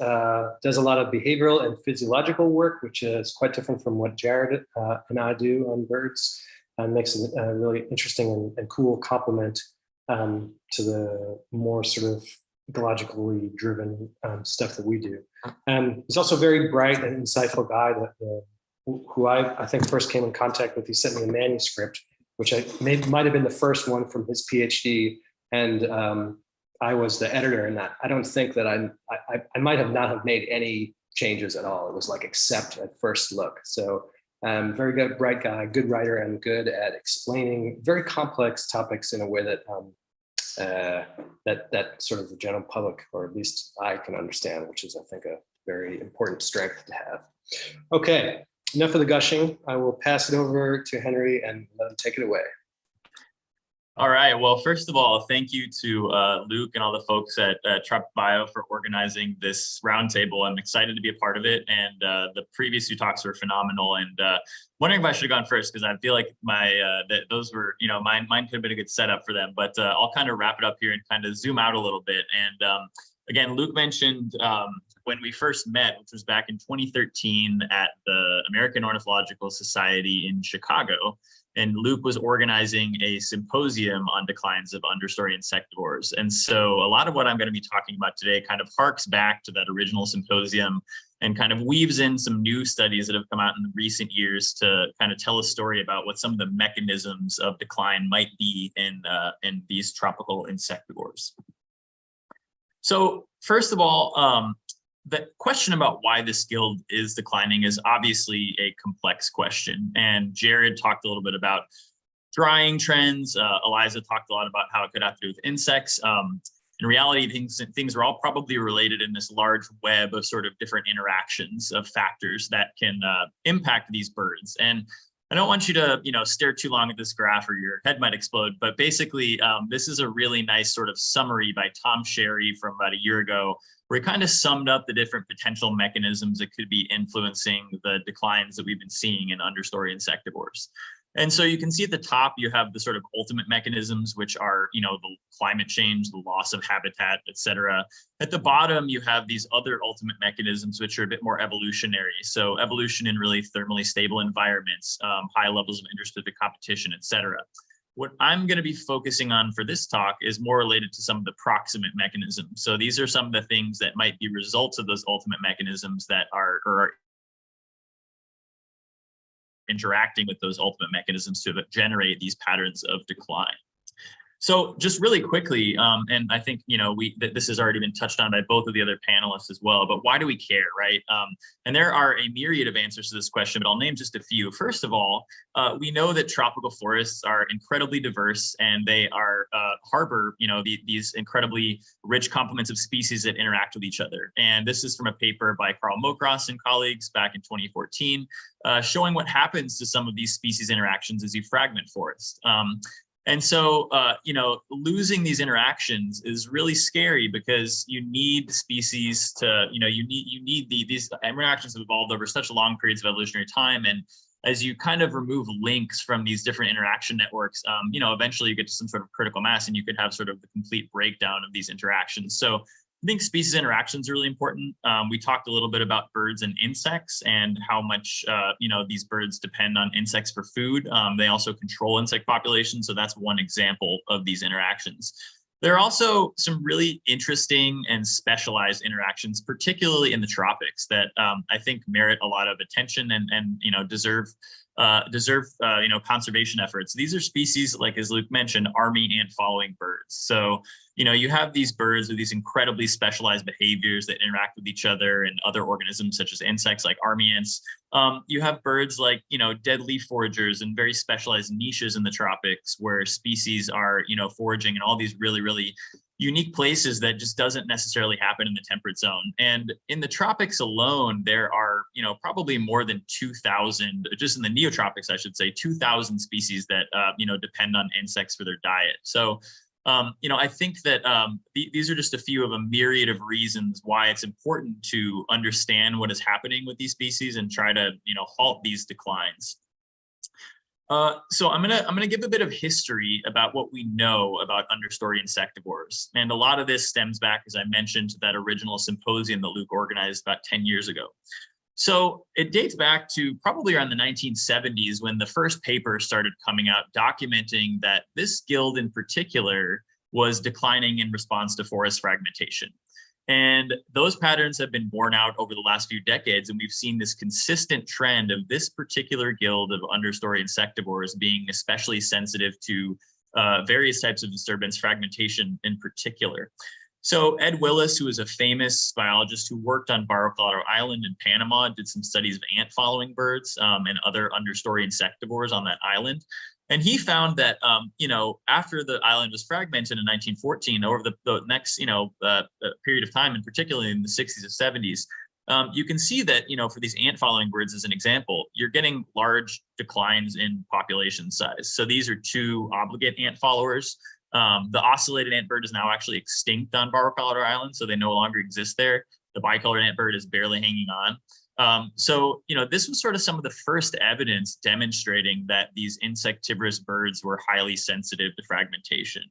a lot of behavioral and physiological work, which is quite different from what Jared and I do on birds, and makes it a really interesting and cool complement to the more sort of ecologically driven stuff that we do. He's also a very bright and insightful guy who I think first came in contact with. He sent me a manuscript, which might have been the first one from his PhD. And I was the editor in that. I don't think that I might have not have made any changes at all. It was like accept at first look. So very good, bright guy, good writer, and good at explaining very complex topics in a way that that sort of the general public, or at least I, can understand, which is, I think, a very important strength to have. Okay, enough of the gushing. I will pass it over to Henry and let him take it away. All right. Well, first of all, thank you to Luke and all the folks at Tropic Bio for organizing this roundtable. I'm excited to be a part of it. And the previous two talks were phenomenal. And wondering if I should have gone first, because I feel like those were, mine could have been a good setup for them. But I'll kind of wrap it up here and kind of zoom out a little bit. And again, Luke mentioned when we first met, which was back in 2013 at the American Ornithological Society in Chicago. And Luke was organizing a symposium on declines of understory insectivores. And so a lot of what I'm going to be talking about today kind of harks back to that original symposium and kind of weaves in some new studies that have come out in recent years to kind of tell a story about what some of the mechanisms of decline might be in these tropical insectivores. So first of all, the question about why this guild is declining is obviously a complex question. And Jared talked a little bit about drying trends. Eliza talked a lot about how it could have to do with insects. In reality, things are all probably related in this large web of sort of different interactions of factors that can impact these birds. And I don't want you to, stare too long at this graph or your head might explode, but basically this is a really nice sort of summary by Tom Sherry from about a year ago, where he kind of summed up the different potential mechanisms that could be influencing the declines that we've been seeing in understory insectivores. And so you can see at the top, you have the sort of ultimate mechanisms, which are, the climate change, the loss of habitat, et cetera. At the bottom, you have these other ultimate mechanisms, which are a bit more evolutionary. So evolution in really thermally stable environments, high levels of interspecific competition, et cetera. What I'm going to be focusing on for this talk is more related to some of the proximate mechanisms. So these are some of the things that might be results of those ultimate mechanisms that are interacting with those ultimate mechanisms to generate these patterns of decline. So just really quickly, and I think, this has already been touched on by both of the other panelists as well, but why do we care, right? And there are a myriad of answers to this question, but I'll name just a few. First of all, we know that tropical forests are incredibly diverse and they are harbor, these incredibly rich complements of species that interact with each other. And this is from a paper by Carl Mokros and colleagues back in 2014, showing what happens to some of these species interactions as you fragment forest. And so, losing these interactions is really scary because you need species to, you need these interactions have evolved over such long periods of evolutionary time. And as you kind of remove links from these different interaction networks, eventually you get to some sort of critical mass and you could have sort of the complete breakdown of these interactions. So I think species interactions are really important. We talked a little bit about birds and insects and how much, these birds depend on insects for food. They also control insect populations. So that's one example of these interactions. There are also some really interesting and specialized interactions, particularly in the tropics, that I think merit a lot of attention and deserve conservation efforts. These are species, like as Luke mentioned, army ant following birds. So, you have these birds with these incredibly specialized behaviors that interact with each other and other organisms such as insects like army ants. You have birds like, dead leaf foragers and very specialized niches in the tropics where species are, foraging in all these really, really unique places that just doesn't necessarily happen in the temperate zone. And in the tropics alone, there are, probably more than 2,000, just in the neotropics, I should say, 2,000 species that, depend on insects for their diet. So, I think that these are just a few of a myriad of reasons why it's important to understand what is happening with these species and try to, halt these declines. So I'm gonna give a bit of history about what we know about understory insectivores. And a lot of this stems back, as I mentioned, to that original symposium that Luke organized about 10 years ago. So it dates back to probably around the 1970s when the first paper started coming out documenting that this guild in particular was declining in response to forest fragmentation. And those patterns have been borne out over the last few decades, and we've seen this consistent trend of this particular guild of understory insectivores being especially sensitive to various types of disturbance, fragmentation in particular. So Ed Willis, who is a famous biologist who worked on Barro Colorado Island in Panama, did some studies of ant following birds and other understory insectivores on that island. And he found that, after the island was fragmented in 1914, over the next, period of time, and particularly in the 60s and 70s, you can see that, for these ant following birds, as an example, you're getting large declines in population size. So these are two obligate ant followers. The ocellated antbird is now actually extinct on Barro Colorado Island, so they no longer exist there. The bicolored antbird is barely hanging on. So, this was sort of some of the first evidence demonstrating that these insectivorous birds were highly sensitive to fragmentation.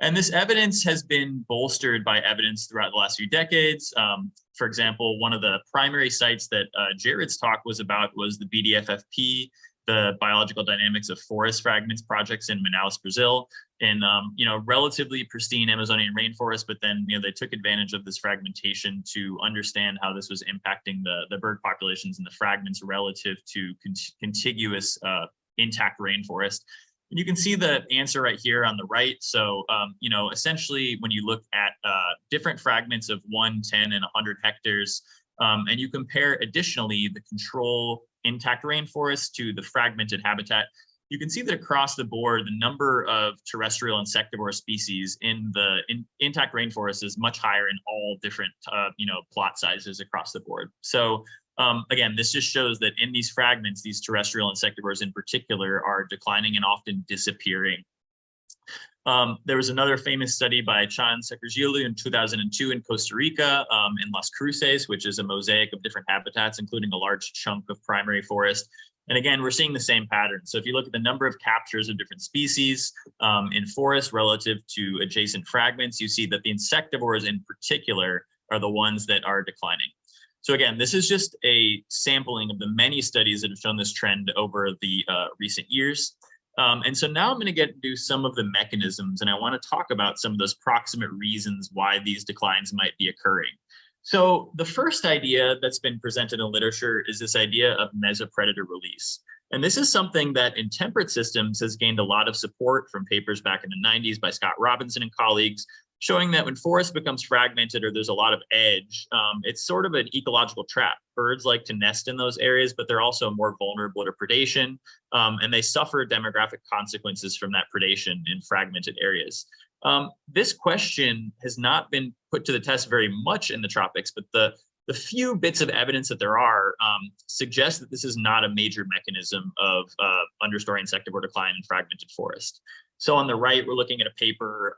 And this evidence has been bolstered by evidence throughout the last few decades. For example, one of the primary sites that Jared's talk was about was the BDFFP, the Biological Dynamics of Forest Fragments projects in Manaus, Brazil, in relatively pristine Amazonian rainforest. But then they took advantage of this fragmentation to understand how this was impacting the bird populations and the fragments relative to contiguous intact rainforest. And you can see the answer right here on the right. So, essentially, when you look at different fragments of 1, 10, and 100 hectares, and you compare additionally the control intact rainforest to the fragmented habitat, you can see that across the board, the number of terrestrial insectivore species in the intact rainforest is much higher in all different, plot sizes across the board. So again, this just shows that in these fragments, these terrestrial insectivores in particular are declining and often disappearing. There was another famous study by Chan Sekerjilu in 2002 in Costa Rica, in Las Cruces, which is a mosaic of different habitats, including a large chunk of primary forest. And again, we're seeing the same pattern. So if you look at the number of captures of different species in forest relative to adjacent fragments, you see that the insectivores in particular are the ones that are declining. So again, this is just a sampling of the many studies that have shown this trend over the recent years. And so now I'm going to get into some of the mechanisms, and I want to talk about some of those proximate reasons why these declines might be occurring. So the first idea that's been presented in literature is this idea of mesopredator release. And this is something that in temperate systems has gained a lot of support from papers back in the 90s by Scott Robinson and colleagues, showing that when forest becomes fragmented or there's a lot of edge, it's sort of an ecological trap. Birds like to nest in those areas, but they're also more vulnerable to predation, and they suffer demographic consequences from that predation in fragmented areas. This question has not been put to the test very much in the tropics, but the few bits of evidence that there are suggest that this is not a major mechanism of understory insectivore decline in fragmented forest. So on the right, we're looking at a paper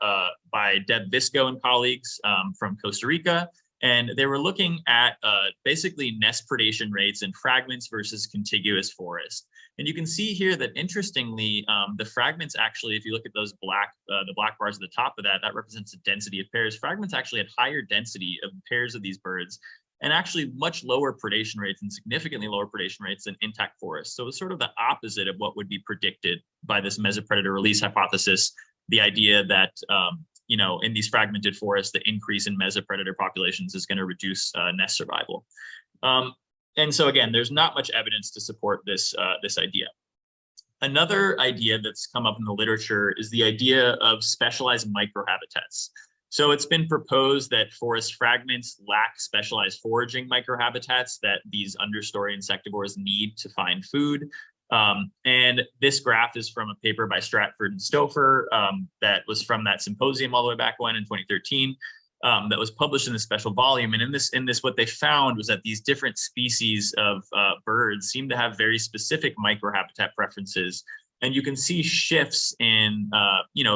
by Deb Visco and colleagues from Costa Rica, and they were looking at basically nest predation rates in fragments versus contiguous forest. And you can see here that interestingly, the fragments actually, if you look at those the black bars at the top of that, that represents the density of pairs. Fragments actually had higher density of pairs of these birds, and actually much lower predation rates and significantly lower predation rates than intact forests. So it's sort of the opposite of what would be predicted by this mesopredator release hypothesis, the idea that, in these fragmented forests, the increase in mesopredator populations is going to reduce nest survival. And so again, there's not much evidence to support this idea. Another idea that's come up in the literature is the idea of specialized microhabitats. So it's been proposed that forest fragments lack specialized foraging microhabitats that these understory insectivores need to find food. And this graph is from a paper by Stratford and Stouffer that was from that symposium all the way back when in 2013. That was published in this special volume. And in this, what they found was that these different species of birds seem to have very specific microhabitat preferences. And you can see shifts in,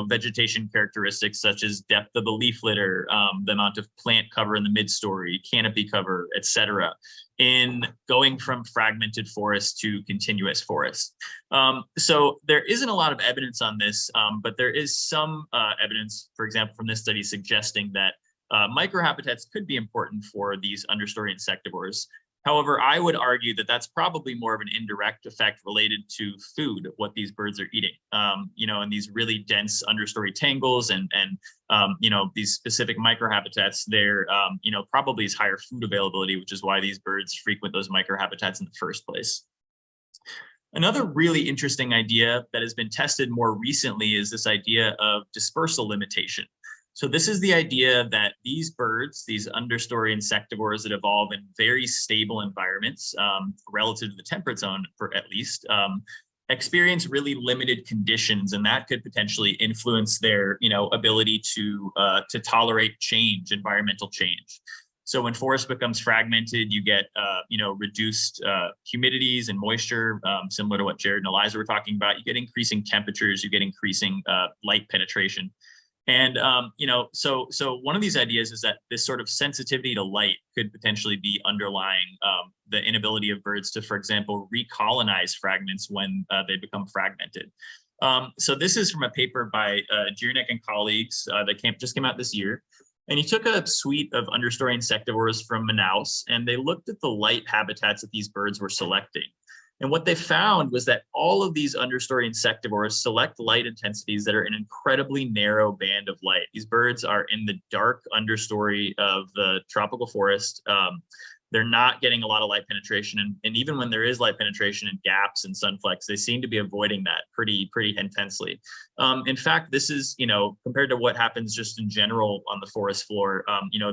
vegetation characteristics such as depth of the leaf litter, the amount of plant cover in the mid-story, canopy cover, et cetera, in going from fragmented forest to continuous forest. So there isn't a lot of evidence on this, but there is some evidence, for example, from this study suggesting that microhabitats could be important for these understory insectivores. However, I would argue that that's probably more of an indirect effect related to food, what these birds are eating. In these really dense understory tangles and these specific microhabitats, there probably is higher food availability, which is why these birds frequent those microhabitats in the first place. Another really interesting idea that has been tested more recently is this idea of dispersal limitation. So this is the idea that these birds, these understory insectivores that evolve in very stable environments relative to the temperate zone, for at least, experience really limited conditions, and that could potentially influence their ability to tolerate change, environmental change. So when forest becomes fragmented, you get reduced humidities and moisture, similar to what Jared and Eliza were talking about. You get increasing temperatures, you get increasing light penetration. And, so one of these ideas is that this sort of sensitivity to light could potentially be underlying the inability of birds to, for example, recolonize fragments when they become fragmented. So this is from a paper by Giernick and colleagues that just came out this year. And he took a suite of understory insectivores from Manaus, and they looked at the light habitats that these birds were selecting. And what they found was that all of these understory insectivores select light intensities that are an incredibly narrow band of light. These birds are in the dark understory of the tropical forest. They're not getting a lot of light penetration. And even when there is light penetration in gaps and sunflex, they seem to be avoiding that pretty intensely. In fact, this is, compared to what happens just in general on the forest floor,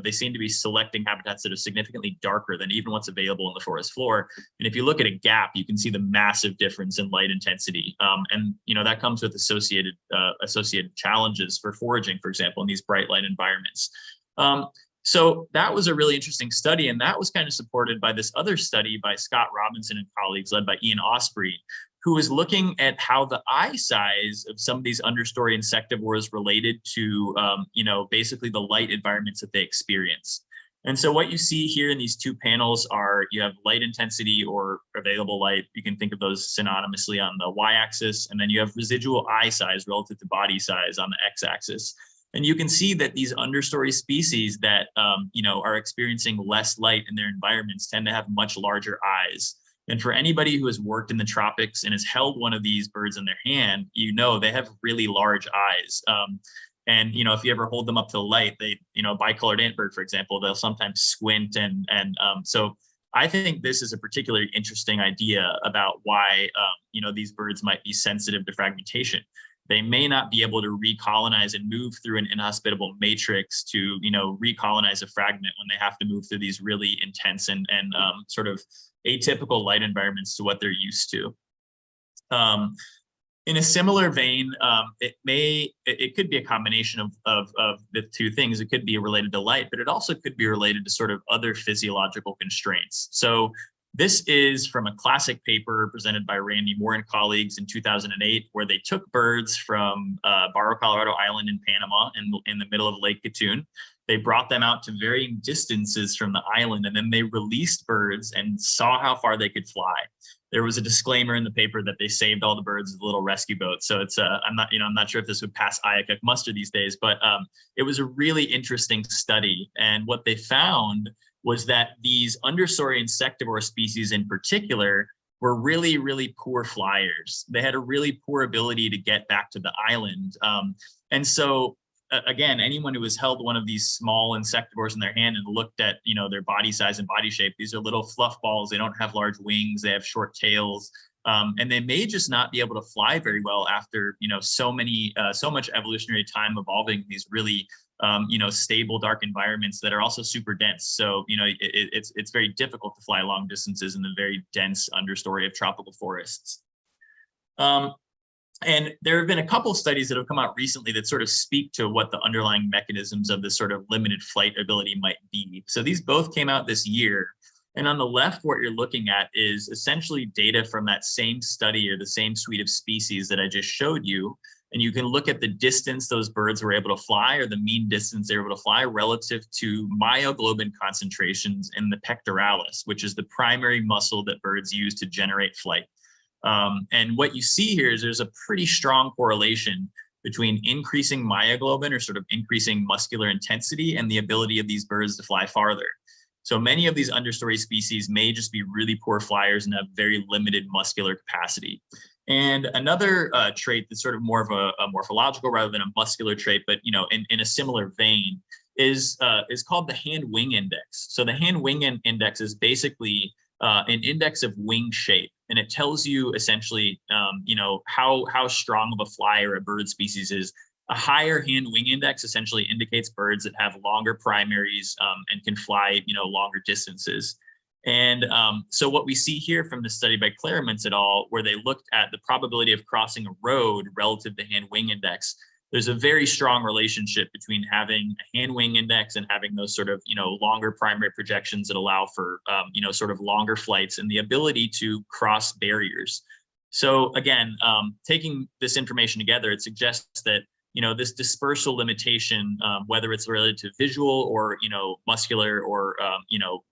they seem to be selecting habitats that are significantly darker than even what's available on the forest floor. And if you look at a gap, you can see the massive difference in light intensity. And that comes with associated challenges for foraging, for example, in these bright light environments. So that was a really interesting study, and that was kind of supported by this other study by Scott Robinson and colleagues led by Ian Osprey, who was looking at how the eye size of some of these understory insectivores related to, basically the light environments that they experience. And so what you see here in these two panels are, you have light intensity or available light. You can think of those synonymously on the y-axis, and then you have residual eye size relative to body size on the x-axis. And you can see that these understory species that are experiencing less light in their environments tend to have much larger eyes. And for anybody who has worked in the tropics and has held one of these birds in their hand, they have really large eyes. And if you ever hold them up to the light, they, bicolored antbird, for example, they'll sometimes squint. So I think this is a particularly interesting idea about why these birds might be sensitive to fragmentation. They may not be able to recolonize and move through an inhospitable matrix to, recolonize a fragment when they have to move through these really intense and sort of atypical light environments to what they're used to. In a similar vein, it could be a combination of the two things. It could be related to light, but it also could be related to sort of other physiological constraints. So this is from a classic paper presented by Randy Moore and colleagues in 2008, where they took birds from Barro Colorado Island in Panama in the middle of Lake Gatun. They brought them out to varying distances from the island, and then they released birds and saw how far they could fly. There was a disclaimer in the paper that they saved all the birds with a little rescue boat. So it's I'm not sure if this would pass IACUC muster these days, but it was a really interesting study. And what they found was that these understory insectivore species in particular were really, really poor flyers. They had a really poor ability to get back to the island. And so again, anyone who has held one of these small insectivores in their hand and looked at, their body size and body shape, these are little fluff balls. They don't have large wings. They have short tails. And they may just not be able to fly very well after, so much evolutionary time evolving these really, stable, dark environments that are also super dense. So, it's very difficult to fly long distances in the very dense understory of tropical forests. And there have been a couple studies that have come out recently that sort of speak to what the underlying mechanisms of this sort of limited flight ability might be. So these both came out this year. And on the left, what you're looking at is essentially data from that same study or the same suite of species that I just showed you. And you can look at the distance those birds were able to fly, or the mean distance they were able to fly relative to myoglobin concentrations in the pectoralis, which is the primary muscle that birds use to generate flight. And what you see here is there's a pretty strong correlation between increasing myoglobin, or sort of increasing muscular intensity, and the ability of these birds to fly farther. So many of these understory species may just be really poor flyers and have very limited muscular capacity. And another trait that's sort of more of a morphological rather than a muscular trait, but in a similar vein, is called the hand-wing index. So the hand-wing index is basically an index of wing shape, and it tells you essentially, how strong of a flyer a bird species is. A higher hand-wing index essentially indicates birds that have longer primaries and can fly, longer distances. And so what we see here from the study by Claremont et al., where they looked at the probability of crossing a road relative to hand-wing index, there's a very strong relationship between having a hand-wing index and having those sort of, longer primary projections that allow for, sort of longer flights and the ability to cross barriers. So again, taking this information together, it suggests that this dispersal limitation, whether it's related to visual or, muscular or,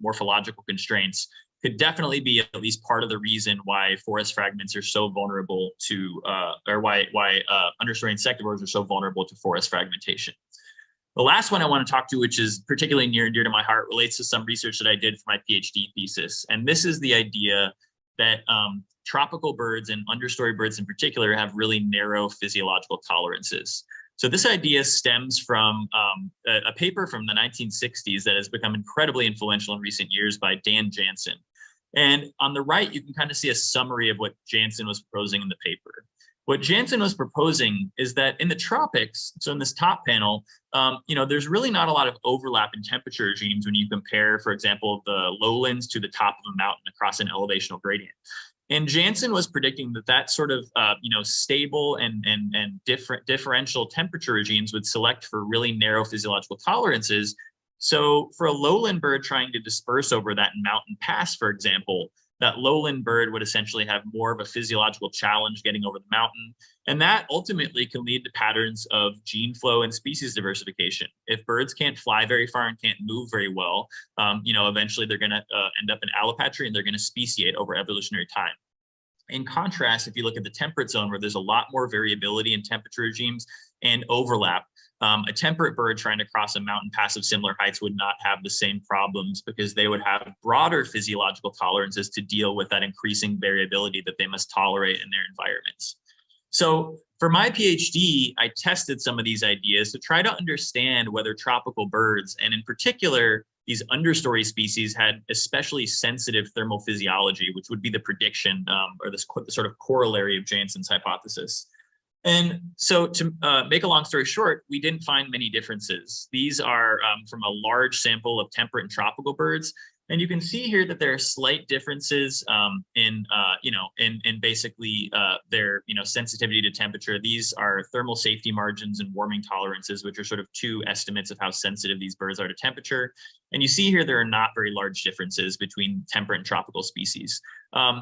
morphological constraints, could definitely be at least part of the reason why forest fragments are so vulnerable to, or why understory insectivores are so vulnerable to forest fragmentation. The last one I want to talk to, which is particularly near and dear to my heart, relates to some research that I did for my PhD thesis. And this is the idea that tropical birds and understory birds in particular have really narrow physiological tolerances. So this idea stems from a paper from the 1960s that has become incredibly influential in recent years by Dan Jansen. And on the right, you can kind of see a summary of what Jansen was proposing in the paper. What Jansen was proposing is that in the tropics, so in this top panel, there's really not a lot of overlap in temperature regimes when you compare, for example, the lowlands to the top of a mountain across an elevational gradient. And Jansen was predicting that sort of stable and differential temperature regimes would select for really narrow physiological tolerances. So for a lowland bird trying to disperse over that mountain pass, for example, that lowland bird would essentially have more of a physiological challenge getting over the mountain. And that ultimately can lead to patterns of gene flow and species diversification. If birds can't fly very far and can't move very well, eventually they're going to end up in allopatry and they're going to speciate over evolutionary time. In contrast, if you look at the temperate zone where there's a lot more variability in temperature regimes and overlap, a temperate bird trying to cross a mountain pass of similar heights would not have the same problems because they would have broader physiological tolerances to deal with that increasing variability that they must tolerate in their environments. So for my PhD, I tested some of these ideas to try to understand whether tropical birds, and in particular, these understory species, had especially sensitive thermal physiology, which would be the prediction or the sort of corollary of Jansen's hypothesis. And so to make a long story short, we didn't find many differences. These are from a large sample of temperate and tropical birds. And you can see here that there are slight differences in basically their, sensitivity to temperature. These are thermal safety margins and warming tolerances, which are sort of two estimates of how sensitive these birds are to temperature. And you see here, there are not very large differences between temperate and tropical species.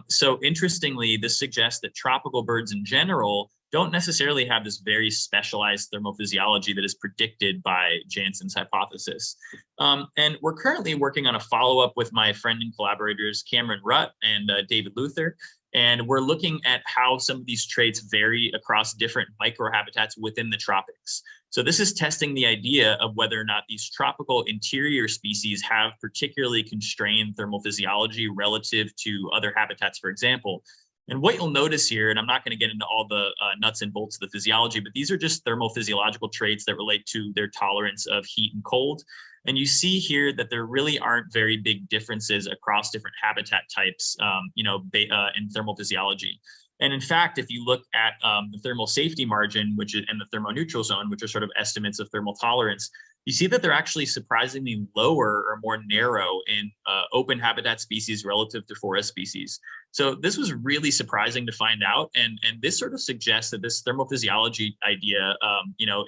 So interestingly, this suggests that tropical birds in general don't necessarily have this very specialized thermophysiology that is predicted by Jansen's hypothesis. And we're currently working on a follow-up with my friend and collaborators, Cameron Rutt and David Luther. And we're looking at how some of these traits vary across different microhabitats within the tropics. So this is testing the idea of whether or not these tropical interior species have particularly constrained thermal physiology relative to other habitats, for example. And what you'll notice here, and I'm not going to get into all the nuts and bolts of the physiology, but these are just thermal physiological traits that relate to their tolerance of heat and cold. And you see here that there really aren't very big differences across different habitat types, in thermal physiology. And in fact, if you look at the thermal safety margin, which is, and the thermoneutral zone, which are sort of estimates of thermal tolerance, you see that they're actually surprisingly lower or more narrow in open habitat species relative to forest species. So this was really surprising to find out. And this sort of suggests that this thermal physiology idea,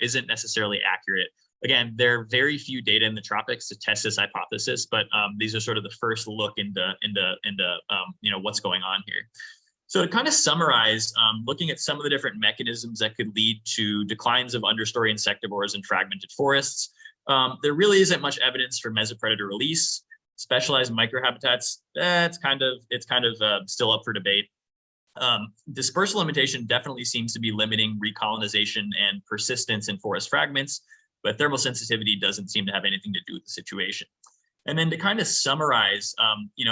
isn't necessarily accurate. Again, there are very few data in the tropics to test this hypothesis, but these are sort of the first look into what's going on here. So to kind of summarize, looking at some of the different mechanisms that could lead to declines of understory insectivores and fragmented forests, there really isn't much evidence for mesopredator release. Specialized microhabitats, it's kind of still up for debate. Dispersal limitation definitely seems to be limiting recolonization and persistence in forest fragments, but thermal sensitivity doesn't seem to have anything to do with the situation. And then to kind of summarize,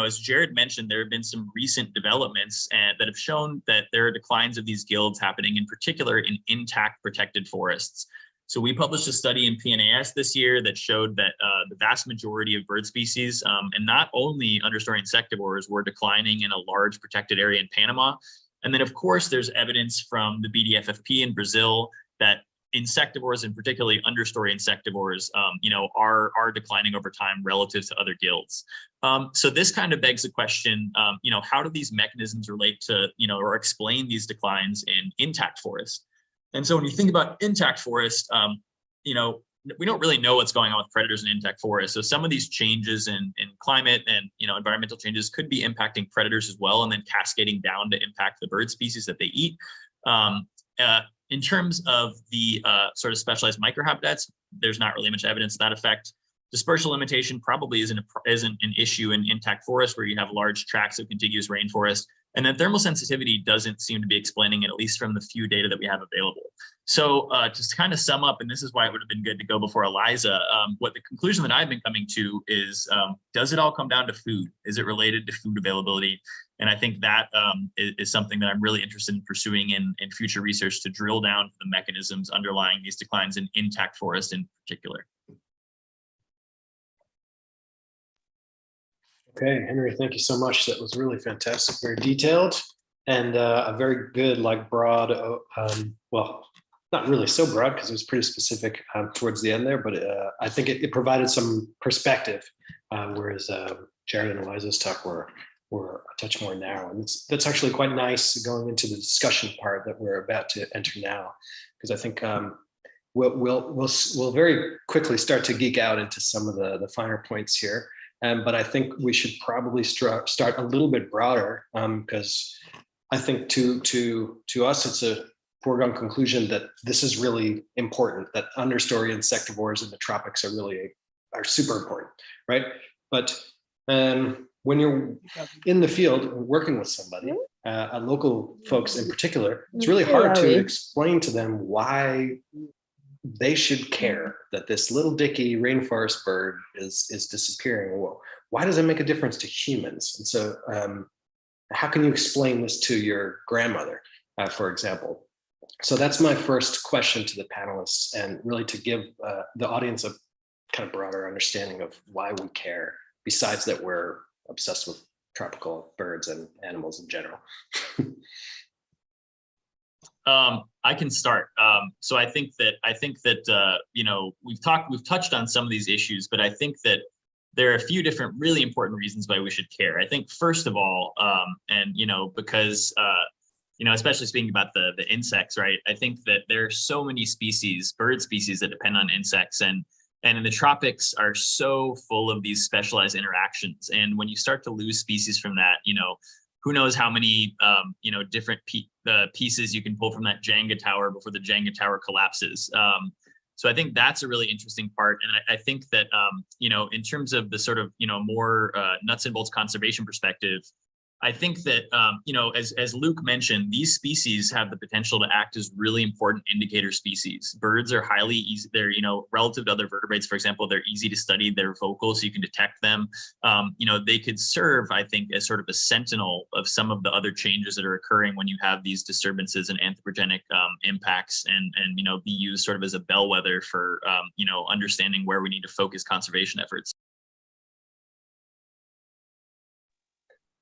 as Jared mentioned, there have been some recent developments that have shown that there are declines of these guilds happening in particular in intact protected forests. So we published a study in PNAS this year that showed that the vast majority of bird species, and not only understory insectivores, were declining in a large protected area in Panama. And then, of course, there's evidence from the BDFFP in Brazil that insectivores, and particularly understory insectivores, are declining over time relative to other guilds. So this kind of begs the question, how do these mechanisms relate to, or explain these declines in intact forest? And so when you think about intact forest, we don't really know what's going on with predators in intact forest. So some of these changes in climate and environmental changes could be impacting predators as well, and then cascading down to impact the bird species that they eat. In terms of the sort of specialized microhabitats, there's not really much evidence to that effect. Dispersal limitation probably isn't an issue in intact forest where you have large tracts of contiguous rainforest. And then thermal sensitivity doesn't seem to be explaining it, at least from the few data that we have available. So just to kind of sum up, and this is why it would have been good to go before Eliza, what the conclusion that I've been coming to is, does it all come down to food? Is it related to food availability? And I think that is something that I'm really interested in pursuing in future research to drill down to the mechanisms underlying these declines in intact forest in particular. Okay, Henry, thank you so much. That was really fantastic, very detailed, and a very good, broad, well, not really so broad because it was pretty specific towards the end there, but I think it provided some perspective, whereas Jared and Eliza's talk were a touch more narrow. And that's actually quite nice going into the discussion part that we're about to enter now, because I think we'll very quickly start to geek out into some of the finer points here. But I think we should probably start a little bit broader, because I think to us, it's a foregone conclusion that this is really important, that understory insectivores in the tropics are super important, right? But when you're in the field working with somebody, local folks in particular, it's really hard to explain to them why they should care that this little dicky rainforest bird is disappearing. Well, why does it make a difference to humans? And so how can you explain this to your grandmother, for example? So that's my first question to the panelists, and really to give the audience a kind of broader understanding of why we care, besides that we're obsessed with tropical birds and animals in general. I can start. So I think that we've touched on some of these issues, but I think that there are a few different really important reasons why we should care. I think first of all, because especially speaking about the insects, right? I think that there are so many species, bird species, that depend on insects, and in the tropics are so full of these specialized interactions. And when you start to lose species from that, who knows how many different pieces you can pull from that Jenga tower before the Jenga tower collapses. So I think that's a really interesting part. And I think that, in terms of the sort of, more nuts and bolts conservation perspective, I think that, as Luke mentioned, these species have the potential to act as really important indicator species. Birds are highly easy. They're, relative to other vertebrates, for example, they're easy to study. They're vocal, so you can detect them. They could serve, I think, as sort of a sentinel of some of the other changes that are occurring when you have these disturbances and anthropogenic impacts, and be used sort of as a bellwether for, understanding where we need to focus conservation efforts.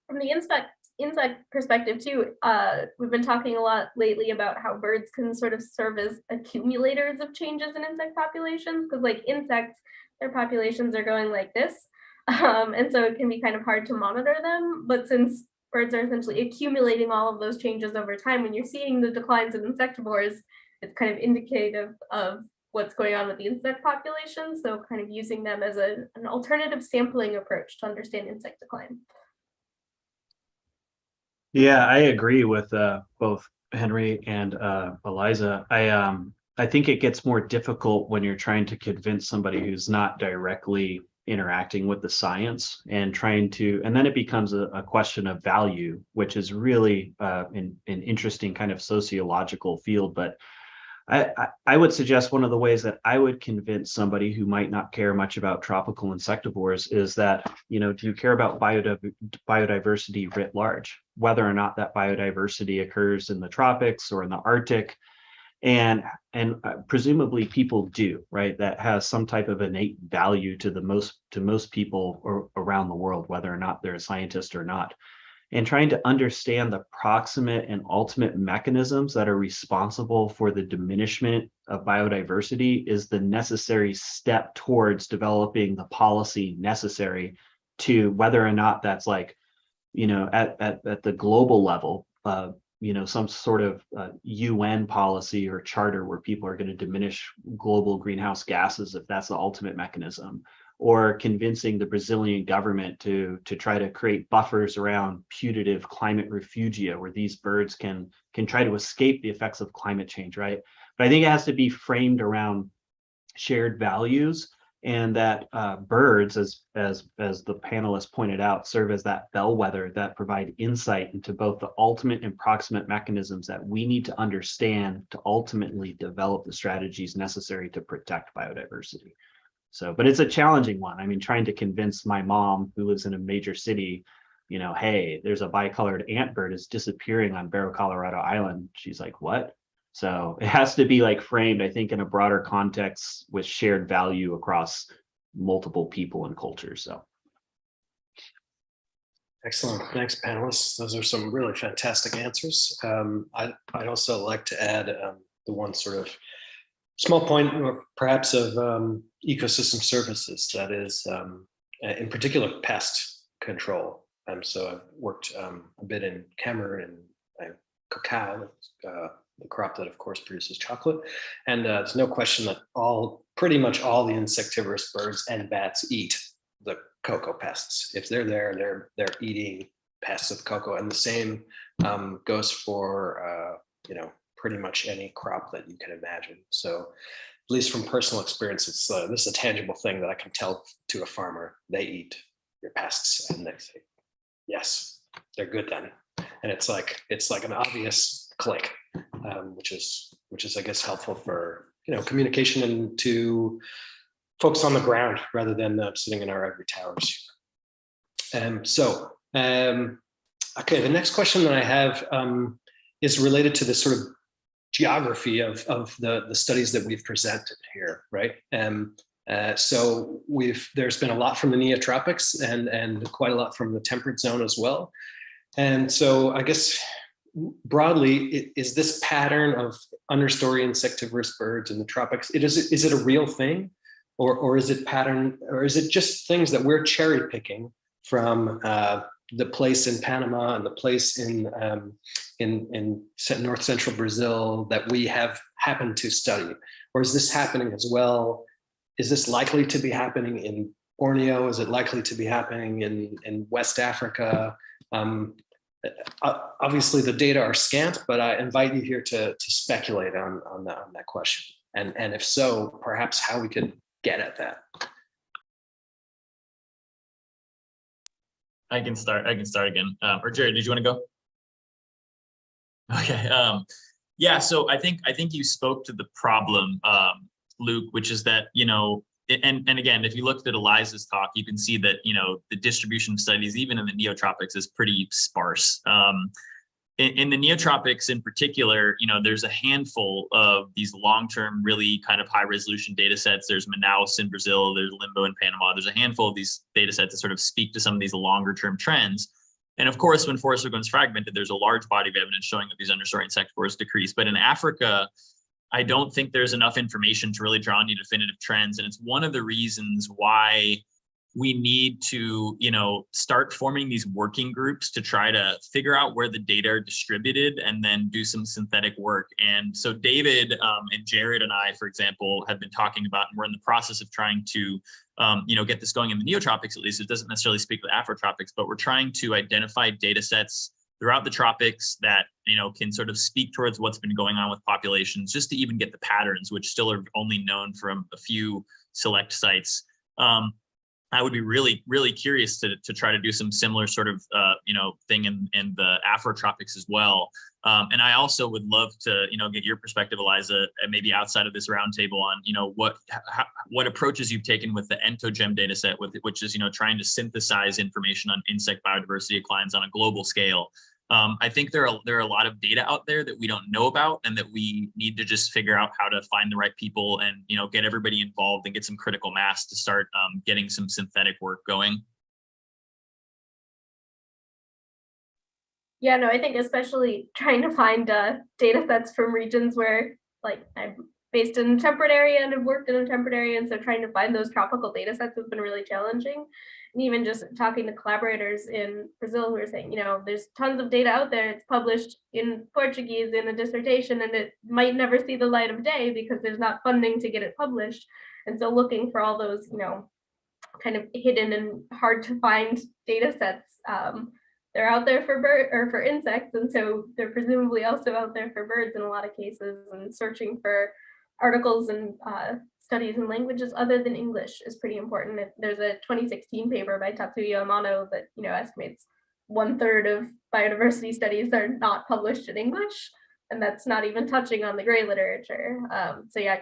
From the insect perspective too, we've been talking a lot lately about how birds can sort of serve as accumulators of changes in insect populations, because insects, their populations are going like this, and so it can be kind of hard to monitor them. But since birds are essentially accumulating all of those changes over time, when you're seeing the declines in insectivores, it's kind of indicative of what's going on with the insect population. So kind of using them as an alternative sampling approach to understand insect decline. Yeah, I agree with both Henry and Eliza. I think it gets more difficult when you're trying to convince somebody who's not directly interacting with the science and then it becomes a question of value, which is really an interesting kind of sociological field. But I would suggest one of the ways that I would convince somebody who might not care much about tropical insectivores is that, do you care about biodiversity writ large, whether or not that biodiversity occurs in the tropics or in the Arctic? And presumably people do, right? That has some type of innate value to most people around the world, whether or not they're a scientist or not. And trying to understand the proximate and ultimate mechanisms that are responsible for the diminishment of biodiversity is the necessary step towards developing the policy necessary to whether or not that's like, at the global level, some sort of UN policy or charter where people are going to diminish global greenhouse gases if that's the ultimate mechanism, or convincing the Brazilian government to try to create buffers around putative climate refugia where these birds can try to escape the effects of climate change, right? But I think it has to be framed around shared values, and that birds, as the panelists pointed out, serve as that bellwether that provide insight into both the ultimate and proximate mechanisms that we need to understand to ultimately develop the strategies necessary to protect biodiversity. So, but it's a challenging one. I mean, trying to convince my mom, who lives in a major city, hey, there's a bicolored antbird is disappearing on Barrow, Colorado Island. She's like, what? So it has to be like framed, I think, in a broader context with shared value across multiple people and cultures. So. Excellent. Thanks, panelists. Those are some really fantastic answers. I'd also like to add the one sort of small point, or perhaps of ecosystem services, that is, in particular, pest control. So I've worked a bit in Cameroon and cacao, the crop that, of course, produces chocolate. And there's no question that pretty much all the insectivorous birds and bats eat the cocoa pests. If they're there, they're eating pests of cocoa. And the same goes for, pretty much any crop that you can imagine. So at least from personal experience, this is a tangible thing that I can tell to a farmer. They eat your pests, and they say, yes, they're good then. And it's like an obvious click, which is I guess helpful for communication and to folks on the ground rather than sitting in our ivory towers. Okay, the next question that I have is related to this sort of geography of the studies that we've presented here, right? So there's been a lot from the Neotropics and quite a lot from the temperate zone as well. And so I guess broadly, is this pattern of understory insectivorous birds in the tropics, is it a real thing? Or is it just things that we're cherry picking from the place in Panama and the place in north central Brazil that we have happened to study? Or is this happening as well? Is this likely to be happening in Borneo? Is it likely to be happening in West Africa? Obviously the data are scant, but I invite you here to speculate on that question. And if so, perhaps how we could get at that. I can start again. Or Jared, did you want to go? Okay. Yeah. So I think you spoke to the problem, Luke, which is that, and again, if you looked at Eliza's talk, you can see that, the distribution of studies, even in the Neotropics, is pretty sparse. In the Neotropics in particular, there's a handful of these long-term, really kind of high-resolution data sets. There's Manaus in Brazil, there's Limbo in Panama. There's a handful of these data sets that sort of speak to some of these longer-term trends. And of course, when forest becomes fragmented, there's a large body of evidence showing that these understory insectivores decrease. But in Africa, I don't think there's enough information to really draw any definitive trends. And it's one of the reasons why we need to, start forming these working groups to try to figure out where the data are distributed and then do some synthetic work. And so David and Jared and I, for example, have been talking about, and we're in the process of trying to, get this going in the Neotropics, at least. It doesn't necessarily speak to the Afrotropics, but we're trying to identify data sets throughout the tropics that, can sort of speak towards what's been going on with populations, just to even get the patterns, which still are only known from a few select sites. I would be really, really curious to try to do some similar sort of, thing in the Afrotropics as well. And I also would love to, get your perspective, Eliza, and maybe outside of this roundtable on, what approaches you've taken with the EntoGem data set, which is, trying to synthesize information on insect biodiversity declines on a global scale. I think there are a lot of data out there that we don't know about, and that we need to just figure out how to find the right people and get everybody involved and get some critical mass to start getting some synthetic work going. Yeah, no, I think especially trying to find data sets from regions where, like, I'm based in a temperate area and have worked in a temperate area, and so trying to find those tropical data sets has been really challenging. And even just talking to collaborators in Brazil who are saying, there's tons of data out there. It's published in Portuguese in a dissertation, and it might never see the light of day because there's not funding to get it published. And so looking for all those, kind of hidden and hard to find data sets. They're out there for for insects, and so they're presumably also out there for birds in a lot of cases. And searching for articles and studies in languages other than English is pretty important. There's a 2016 paper by Tatsuya Amano that estimates 1/3 of biodiversity studies are not published in English, and that's not even touching on the gray literature. So yeah,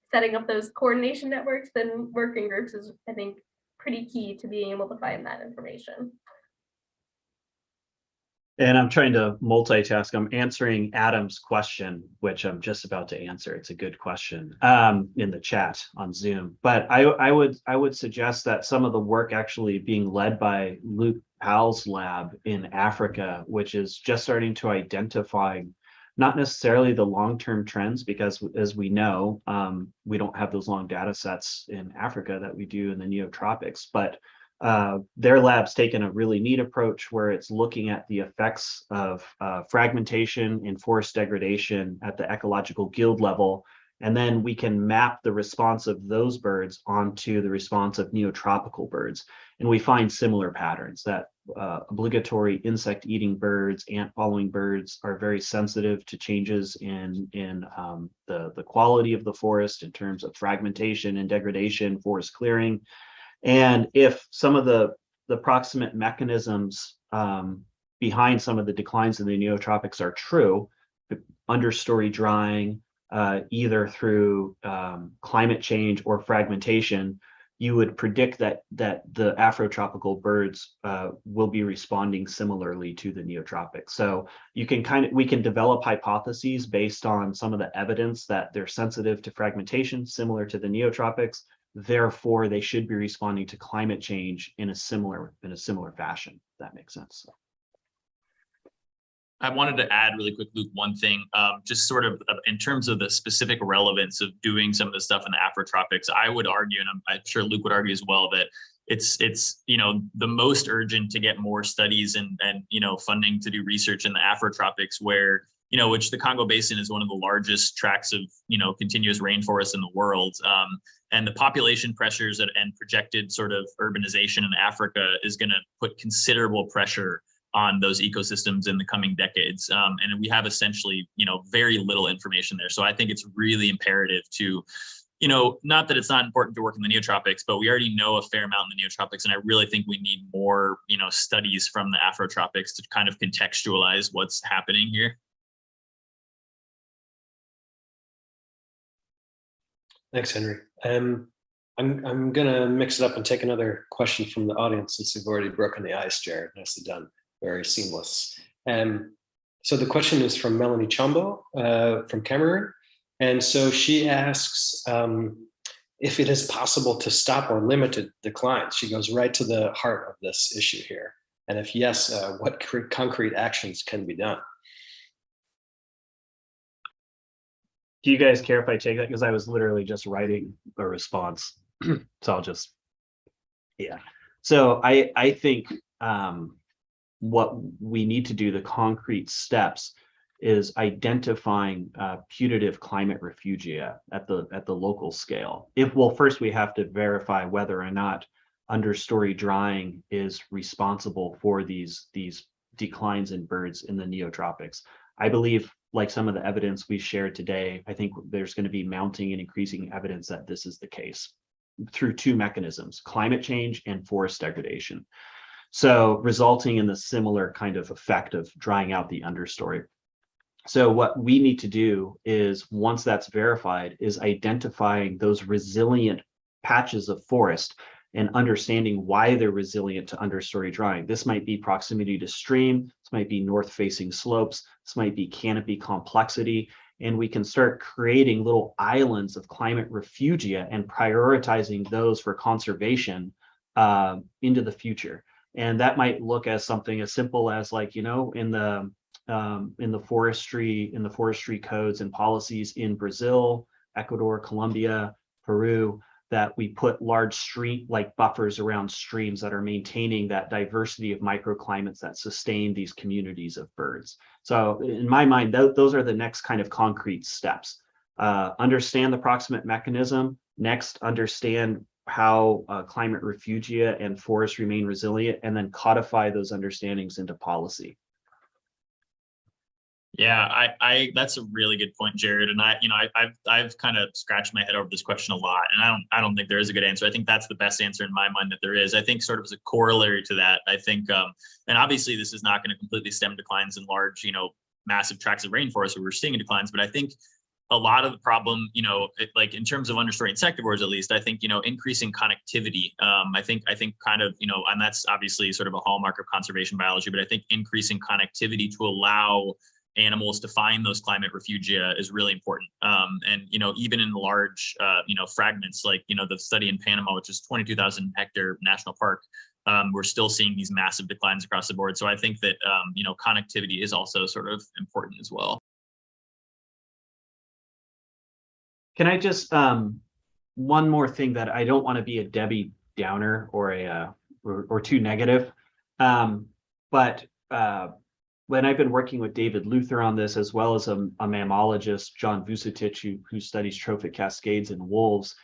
setting up those coordination networks and working groups is, I think, pretty key to being able to find that information. And I'm trying to multitask. I'm answering Adam's question, which I'm just about to answer. It's a good question in the chat on Zoom. But I would suggest that some of the work actually being led by Luke Powell's lab in Africa, which is just starting to identify not necessarily the long-term trends, because as we know, we don't have those long data sets in Africa that we do in the Neotropics, but their lab's taken a really neat approach where it's looking at the effects of fragmentation and forest degradation at the ecological guild level, and then we can map the response of those birds onto the response of neotropical birds. And we find similar patterns that obligatory insect-eating birds, ant-following birds are very sensitive to changes in the quality of the forest in terms of fragmentation and degradation, forest clearing. And if some of the proximate mechanisms behind some of the declines in the neotropics are true, understory drying, either through climate change or fragmentation, you would predict that the afrotropical birds will be responding similarly to the neotropics. So we can develop hypotheses based on some of the evidence that they're sensitive to fragmentation, similar to the neotropics. Therefore, they should be responding to climate change in a similar fashion. If that makes sense. I wanted to add really quick, Luke, one thing, just sort of in terms of the specific relevance of doing some of the stuff in the Afrotropics. I would argue, and I'm sure Luke would argue as well, that it's the most urgent to get more studies and funding to do research in the Afrotropics, where which the Congo Basin is one of the largest tracts of continuous rainforest in the world. And the population pressures and projected sort of urbanization in Africa is going to put considerable pressure on those ecosystems in the coming decades. And we have essentially, very little information there. So I think it's really imperative to, not that it's not important to work in the Neotropics, but we already know a fair amount in the Neotropics. And I really think we need more, studies from the Afrotropics to kind of contextualize what's happening here. Thanks, Henry. I'm gonna mix it up and take another question from the audience since we've already broken the ice, Jared. Nicely done. Very seamless. So the question is from Melanie Chombo from Cameroon. And so she asks if it is possible to stop or limit declines. She goes right to the heart of this issue here. And if yes, what concrete actions can be done? Do you guys care if I take that? Because I was literally just writing a response. So I'll just, yeah. So I think what we need to do, the concrete steps, is identifying putative climate refugia at the local scale. First we have to verify whether or not understory drying is responsible for these declines in birds in the neotropics. I believe, like some of the evidence we shared today, I think there's going to be mounting and increasing evidence that this is the case. through two mechanisms, climate change and forest degradation. So resulting in the similar kind of effect of drying out the understory. So what we need to do is, once that's verified, is identifying those resilient patches of forest and understanding why they're resilient to understory drying. This might be proximity to stream, this might be north-facing slopes, this might be canopy complexity, and we can start creating little islands of climate refugia and prioritizing those for conservation into the future. And that might look as something as simple as, like, you know, in the forestry codes and policies in Brazil, Ecuador, Colombia, Peru, that we put large stream like buffers around streams that are maintaining that diversity of microclimates that sustain these communities of birds. So in my mind, those are the next kind of concrete steps. Understand the proximate mechanism. Next, understand how climate refugia and forests remain resilient, and then codify those understandings into policy. Yeah, I that's a really good point, Jared. And I've kind of scratched my head over this question a lot, and I don't think there is a good answer. I think that's the best answer in my mind that there is. I think sort of as a corollary to that, I think, and obviously this is not going to completely stem declines in large, massive tracts of rainforest where we're seeing declines, but I think a lot of the problem, like in terms of understory insectivores, at least, I think, increasing connectivity. I think kind of, and that's obviously sort of a hallmark of conservation biology, but I think increasing connectivity to allow animals to find those climate refugia is really important. And, even in large, fragments, like, the study in Panama, which is 22,000 hectare national park, we're still seeing these massive declines across the board. So I think that, connectivity is also sort of important as well. Can I just, one more thing, that I don't want to be a Debbie Downer or too negative, but when I've been working with David Luther on this, as well as a mammologist, John Vucetich, who studies trophic cascades in wolves,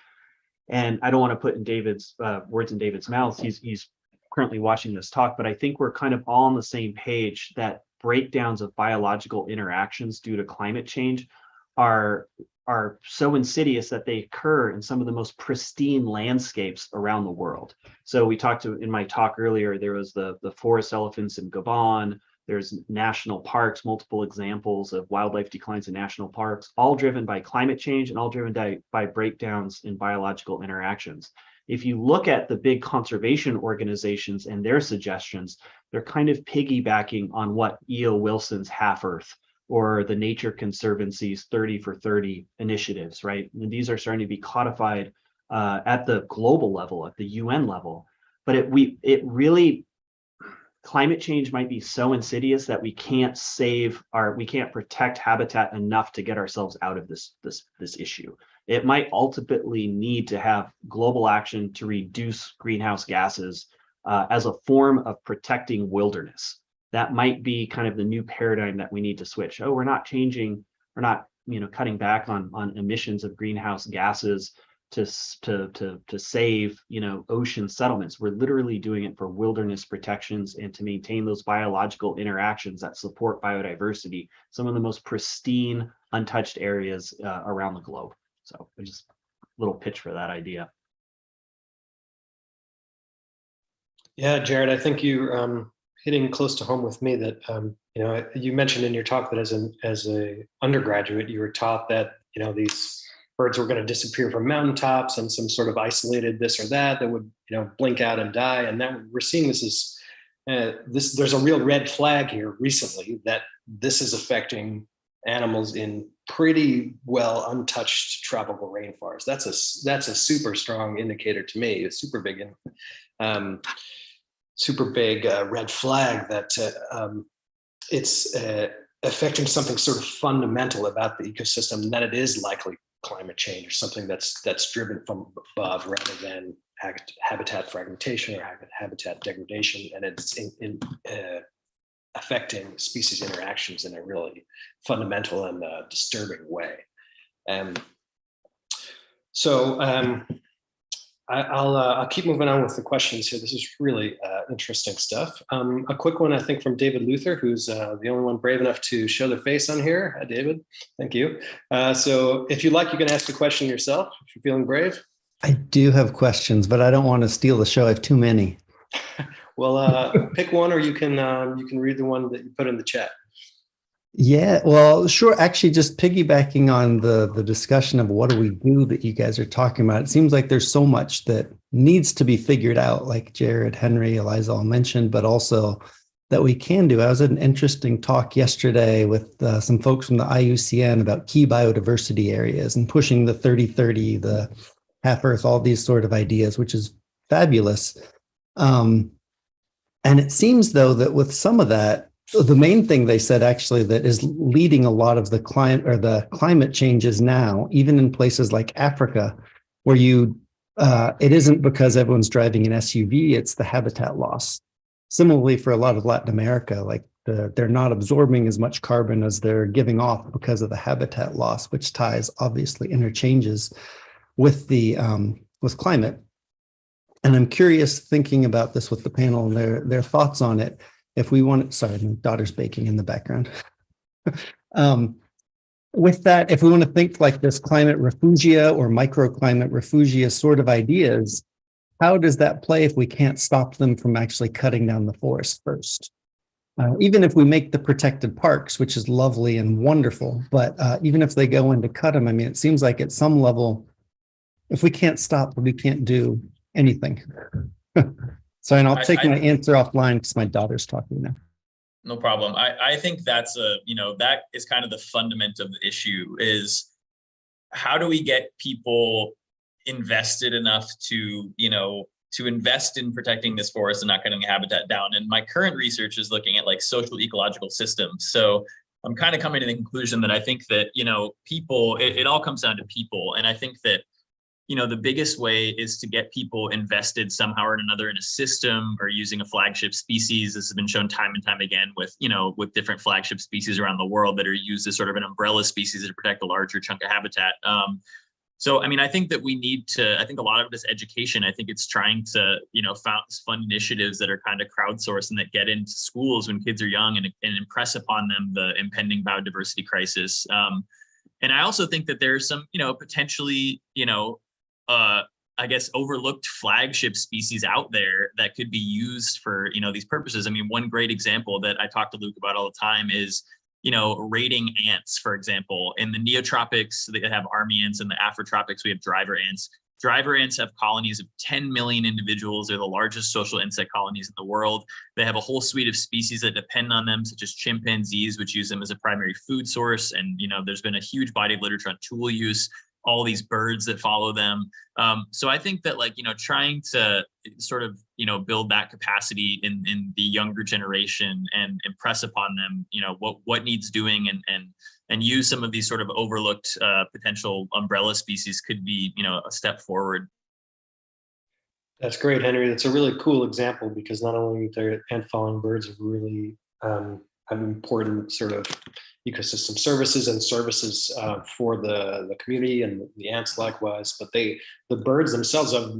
and I don't want to put in David's words in David's mouth. He's currently watching this talk, but I think we're kind of all on the same page that breakdowns of biological interactions due to climate change are so insidious that they occur in some of the most pristine landscapes around the world. So we talked in my talk earlier, there was the forest elephants in Gabon. There's national parks, multiple examples of wildlife declines in national parks, all driven by climate change and all driven by breakdowns in biological interactions. If you look at the big conservation organizations and their suggestions, they're kind of piggybacking on what E.O. Wilson's Half Earth or the Nature Conservancy's 30 for 30 initiatives, right? And these are starting to be codified at the global level, at the UN level. But it really, climate change might be so insidious that we can't protect habitat enough to get ourselves out of this issue. It might ultimately need to have global action to reduce greenhouse gases as a form of protecting wilderness. That might be kind of the new paradigm that we need to switch. Oh, we're not cutting back on emissions of greenhouse gases to save, ocean settlements. We're literally doing it for wilderness protections and to maintain those biological interactions that support biodiversity, some of the most pristine, untouched areas around the globe. So just a little pitch for that idea. Yeah, Jared, I think you hitting close to home with me that, you mentioned in your talk that as a undergraduate, you were taught that, these birds were going to disappear from mountaintops and some sort of isolated this or that would, blink out and die. And now we're seeing this as there's a real red flag here recently that this is affecting animals in pretty well untouched tropical rainforest. That's a super strong indicator to me, a super big red flag that it's affecting something sort of fundamental about the ecosystem, and that it is likely climate change or something that's driven from above rather than habitat fragmentation or habitat degradation, and it's affecting species interactions in a really fundamental and disturbing way. I'll keep moving on with the questions here. This is really interesting stuff. A quick one, I think, from David Luther, who's the only one brave enough to show their face on here. Hi, David. Thank you. So if you'd like, you can ask the question yourself if you're feeling brave. I do have questions, but I don't want to steal the show. I have too many. Well, pick one, or you can read the one that you put in the chat. Yeah, well, sure. Actually, just piggybacking on the discussion of what do we do that you guys are talking about, it seems like there's so much that needs to be figured out, like Jared, Henry, Eliza all mentioned, but also that we can do. I was at an interesting talk yesterday with some folks from the IUCN about key biodiversity areas and pushing the 30-30, the half Earth, all these sort of ideas, which is fabulous. And it seems, though, that with some of that, the main thing they said actually that is leading a lot of the climate changes now, even in places like Africa, where it isn't because everyone's driving an SUV, it's the habitat loss. Similarly, for a lot of Latin America, like they're not absorbing as much carbon as they're giving off because of the habitat loss, which ties obviously interchanges with with climate. And I'm curious, thinking about this with the panel and their thoughts on it. If we want, sorry, my daughter's baking in the background. With that, if we want to think like this climate refugia or microclimate refugia sort of ideas, how does that play if we can't stop them from actually cutting down the forest first? Even if we make the protected parks, which is lovely and wonderful, but even if they go in to cut them, I mean, it seems like at some level, if we can't stop, we can't do anything. So, and I'll take my answer offline because my daughter's talking now. No problem. I think that's that is kind of the fundament of the issue is how do we get people invested enough to invest in protecting this forest and not cutting the habitat down. And my current research is looking at like social ecological systems. So I'm kind of coming to the conclusion that I think that, people, it all comes down to people. And I think that the biggest way is to get people invested somehow or another in a system or using a flagship species. This has been shown time and time again with different flagship species around the world that are used as sort of an umbrella species to protect a larger chunk of habitat. So, I mean, I think that we need to, I think a lot of this education, I think it's trying to, fund initiatives that are kind of crowdsourced and that get into schools when kids are young and impress upon them the impending biodiversity crisis. And I also think that there's some, potentially, I guess, overlooked flagship species out there that could be used for, these purposes. I mean, one great example that I talk to Luke about all the time is, raiding ants, for example. In the Neotropics, they have army ants. In the Afrotropics, we have driver ants. Driver ants have colonies of 10 million individuals. They're the largest social insect colonies in the world. They have a whole suite of species that depend on them, such as chimpanzees, which use them as a primary food source. And, there's been a huge body of literature on tool use, all these birds that follow them. So I think that trying to sort of, build that capacity in the younger generation and impress upon them, what needs doing and use some of these sort of overlooked potential umbrella species could be, a step forward. That's great, Henry. That's a really cool example because not only their ant following birds are really have important sort of ecosystem services and services for the community and the ants likewise, but the birds themselves have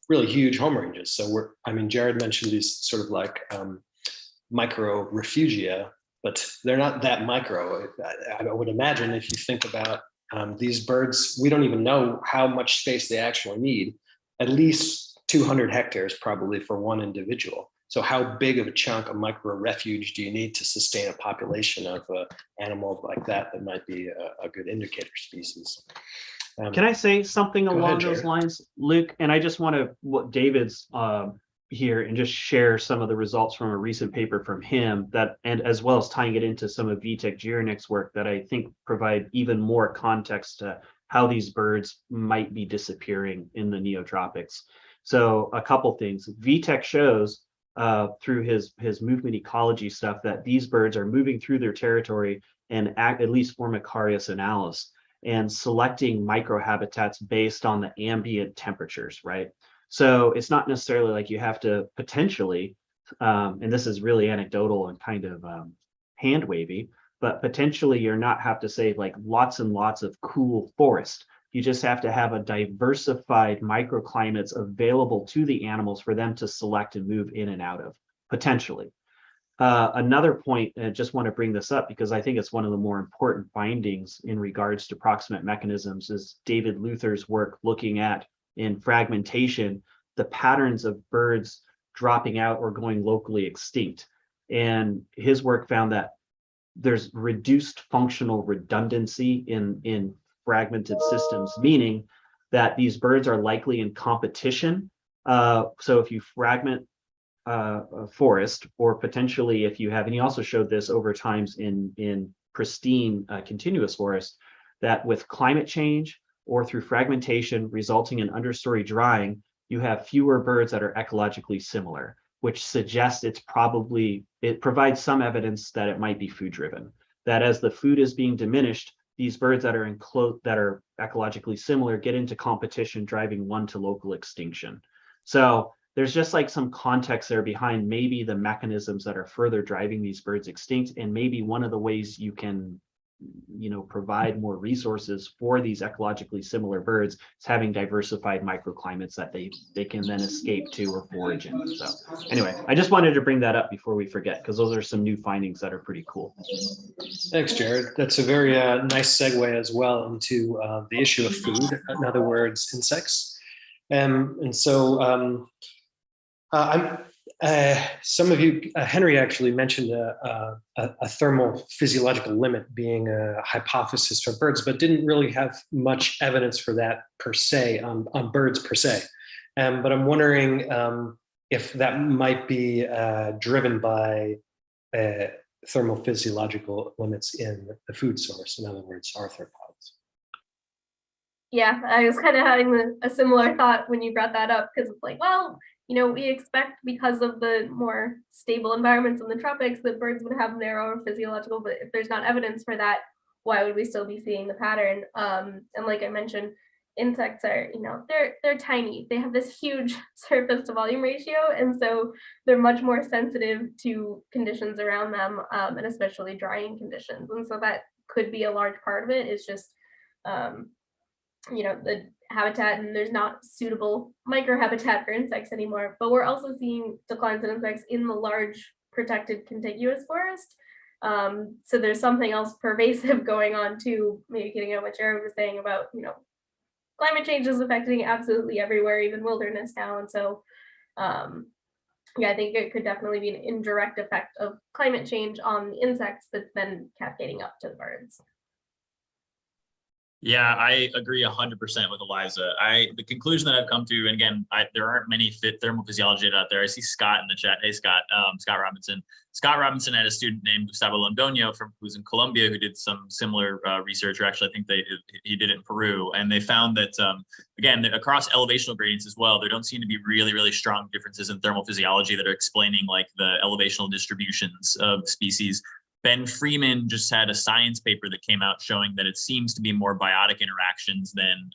really huge home ranges. So Jared mentioned these sort of like micro refugia, but they're not that micro. I would imagine if you think about these birds, we don't even know how much space they actually need, at least 200 hectares probably for one individual. So how big of a chunk of micro refuge do you need to sustain a population of animals like that might be a good indicator species? Can I say something along those lines, Luke? And I just want to, what David's here and just share some of the results from a recent paper from him and as well as tying it into some of Vitek Jirinek's work that I think provide even more context to how these birds might be disappearing in the Neotropics. So a couple things. Vitek shows through his movement ecology stuff that these birds are moving through their territory and at least Formicarius analis and selecting microhabitats based on the ambient temperatures, right? So it's not necessarily like you have to potentially, and this is really anecdotal and kind of hand wavy, but potentially you're not have to say like lots and lots of cool forest. You just have to have a diversified microclimates available to the animals for them to select and move in and out of, potentially. Another point, and I just want to bring this up because I think it's one of the more important findings in regards to proximate mechanisms, is David Luther's work looking at in fragmentation, the patterns of birds dropping out or going locally extinct. And his work found that there's reduced functional redundancy in fragmented systems, meaning that these birds are likely in competition. So if you fragment a forest, or potentially if you have, and he also showed this over times in pristine continuous forest, that with climate change or through fragmentation resulting in understory drying, you have fewer birds that are ecologically similar, which suggests it provides some evidence that it might be food driven, that as the food is being diminished, these birds that are that are ecologically similar get into competition, driving one to local extinction. So there's just like some context there behind maybe the mechanisms that are further driving these birds extinct, and maybe one of the ways you can provide more resources for these ecologically similar birds is having diversified microclimates that they can then escape to or forage in. So anyway, I just wanted to bring that up before we forget, because those are some new findings that are pretty cool. Thanks, Jared. That's a very nice segue as well into the issue of food, in other words, insects. And so some of you, Henry actually mentioned a thermal physiological limit being a hypothesis for birds, but didn't really have much evidence for that per se on birds per se. But I'm wondering if that might be driven by thermal physiological limits in the food source, in other words, arthropods. Yeah, I was kind of having a similar thought when you brought that up, because it's like, well, we expect, because of the more stable environments in the tropics, that birds would have narrower physiological, but if there's not evidence for that, why would we still be seeing the pattern? And like I mentioned, insects are, they're tiny. They have this huge surface to volume ratio, and so they're much more sensitive to conditions around them, and especially drying conditions. And so that could be a large part of it, is just the habitat, and there's not suitable microhabitat for insects anymore. But we're also seeing declines in insects in the large protected contiguous forest. So there's something else pervasive going on too, maybe getting at what Jared was saying about, climate change is affecting absolutely everywhere, even wilderness now. And so, yeah, I think it could definitely be an indirect effect of climate change on the insects that's then cascading up to the birds. Yeah, I agree 100% with Eliza. The conclusion that I've come to, and again, there aren't many thermal physiology out there. I see Scott in the chat. Hey, Scott, Scott Robinson. Scott Robinson had a student named Gustavo Londoño who's in Colombia, who did some similar research, or actually I think he did it in Peru. And they found that, again, across elevational gradients as well, there don't seem to be really, really strong differences in thermal physiology that are explaining like the elevational distributions of species. Ben Freeman just had a science paper that came out showing that it seems to be more biotic interactions than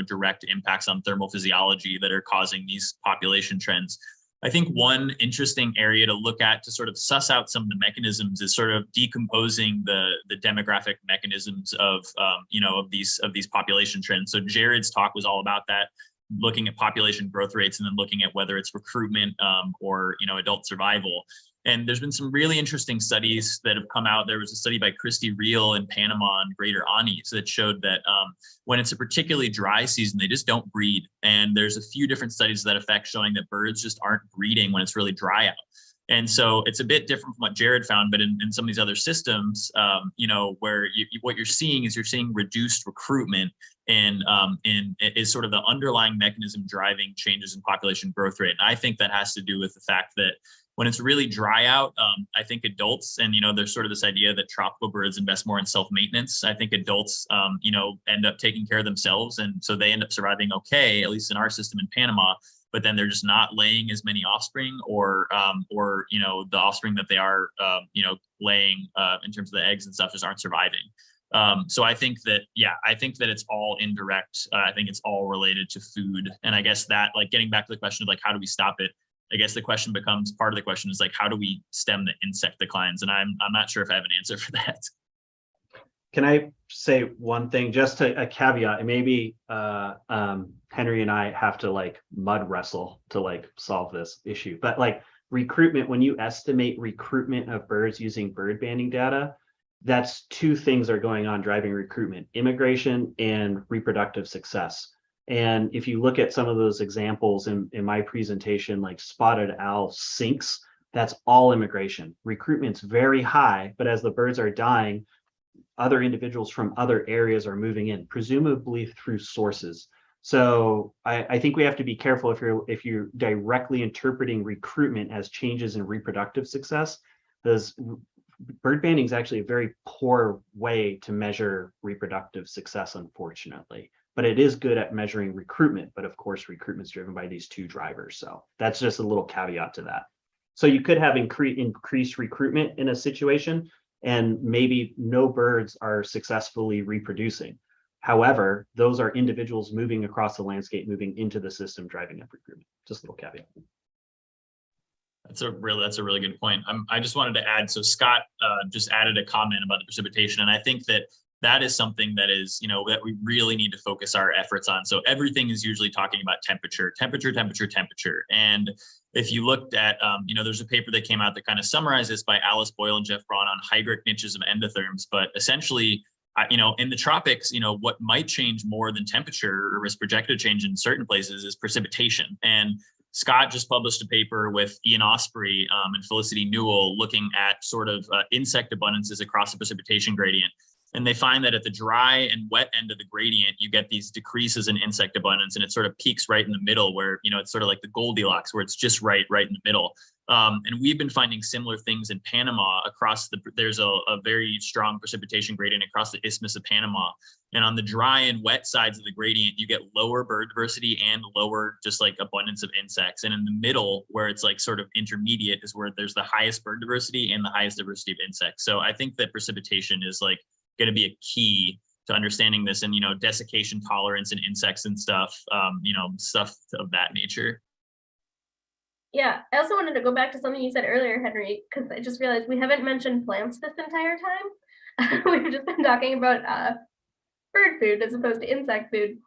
direct impacts on thermal physiology that are causing these population trends. I think one interesting area to look at to sort of suss out some of the mechanisms is sort of decomposing the demographic mechanisms of these population trends. So Jared's talk was all about that, looking at population growth rates and then looking at whether it's recruitment or adult survival. And there's been some really interesting studies that have come out. There was a study by Christy Reel in Panama and Greater Andes that showed that when it's a particularly dry season, they just don't breed. And there's a few different studies to that effect showing that birds just aren't breeding when it's really dry out. And so it's a bit different from what Jared found, but in some of these other systems, where what you're seeing is reduced recruitment and is sort of the underlying mechanism driving changes in population growth rate. And I think that has to do with the fact that when it's really dry out, I think adults, and there's sort of this idea that tropical birds invest more in self-maintenance. I think adults, end up taking care of themselves, and so they end up surviving okay, at least in our system in Panama. But then they're just not laying as many offspring, or the offspring that they are, laying in terms of the eggs and stuff just aren't surviving. So I think that it's all indirect. I think it's all related to food, and I guess that, like, getting back to the question of like how do we stop it? I guess the question becomes, part of the question is like, how do we stem the insect declines? And I'm not sure if I have an answer for that. Can I say one thing, just a caveat? And maybe Henry and I have to like mud wrestle to like solve this issue. But like recruitment, when you estimate recruitment of birds using bird banding data, that's two things are going on driving recruitment: immigration and reproductive success. And if you look at some of those examples in my presentation, like spotted owl sinks, that's all immigration. Recruitment's very high, but as the birds are dying, other individuals from other areas are moving in, presumably through sources. So I think we have to be careful if you're directly interpreting recruitment as changes in reproductive success, because bird banding is actually a very poor way to measure reproductive success, unfortunately. But it is good at measuring recruitment. But of course, recruitment is driven by these two drivers. So that's just a little caveat to that. So you could have increased recruitment in a situation, and maybe no birds are successfully reproducing. However, those are individuals moving across the landscape, moving into the system, driving up recruitment. Just a little caveat. That's a really good point. I just wanted to add, so Scott just added a comment about the precipitation, and I think that is something that is, that we really need to focus our efforts on. So everything is usually talking about temperature. And if you looked at, there's a paper that came out that kind of summarized this by Alice Boyle and Jeff Braun on hygric niches of endotherms. But essentially, in the tropics, what might change more than temperature or is projected to change in certain places is precipitation. And Scott just published a paper with Ian Osprey and Felicity Newell looking at sort of insect abundances across the precipitation gradient. And they find that at the dry and wet end of the gradient, you get these decreases in insect abundance, and it sort of peaks right in the middle where, it's sort of like the Goldilocks, where it's just right in the middle. And we've been finding similar things in Panama there's a very strong precipitation gradient across the Isthmus of Panama. And on the dry and wet sides of the gradient, you get lower bird diversity and lower just like abundance of insects. And in the middle, where it's like sort of intermediate, is where there's the highest bird diversity and the highest diversity of insects. So I think that precipitation is like going to be a key to understanding this, and desiccation tolerance in insects and stuff, stuff of that nature. Yeah, I also wanted to go back to something you said earlier, Henry, because I just realized we haven't mentioned plants this entire time. We've just been talking about bird food as opposed to insect food,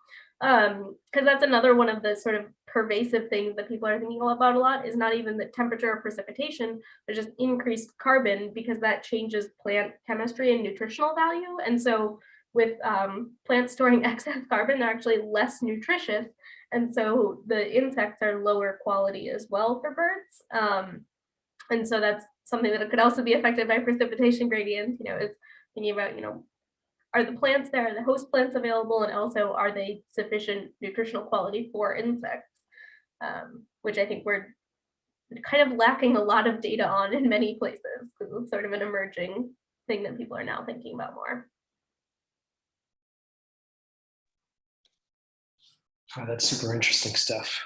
because that's another one of the sort of pervasive things that people are thinking about a lot, is not even the temperature or precipitation, but just increased carbon, because that changes plant chemistry and nutritional value. And so with plants storing excess carbon, they're actually less nutritious. And so the insects are lower quality as well for birds. And so that's something that could also be affected by precipitation gradients, is thinking about, are the plants there, are the host plants available, and also are they sufficient nutritional quality for insects? Which I think we're kind of lacking a lot of data on in many places, because it's sort of an emerging thing that people are now thinking about more. Oh, that's super interesting stuff.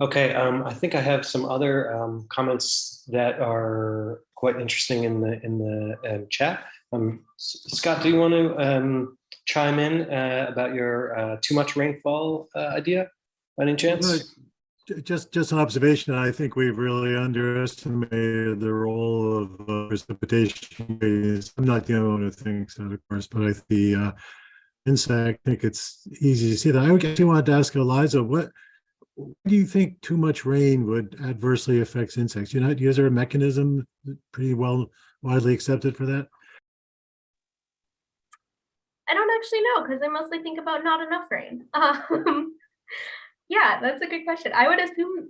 Okay, I think I have some other comments that are quite interesting in the chat. Scott, do you want to chime in about your too much rainfall idea, by any chance? Just an observation. I think we've really underestimated the role of precipitation. I'm not the only one who thinks that, of course, but the insect, I think it's easy to see that. I actually wanted to ask Eliza, what do you think too much rain would adversely affect insects? Is there a mechanism pretty widely accepted for that? I don't actually know, because I mostly think about not enough rain. Yeah, that's a good question. I would assume,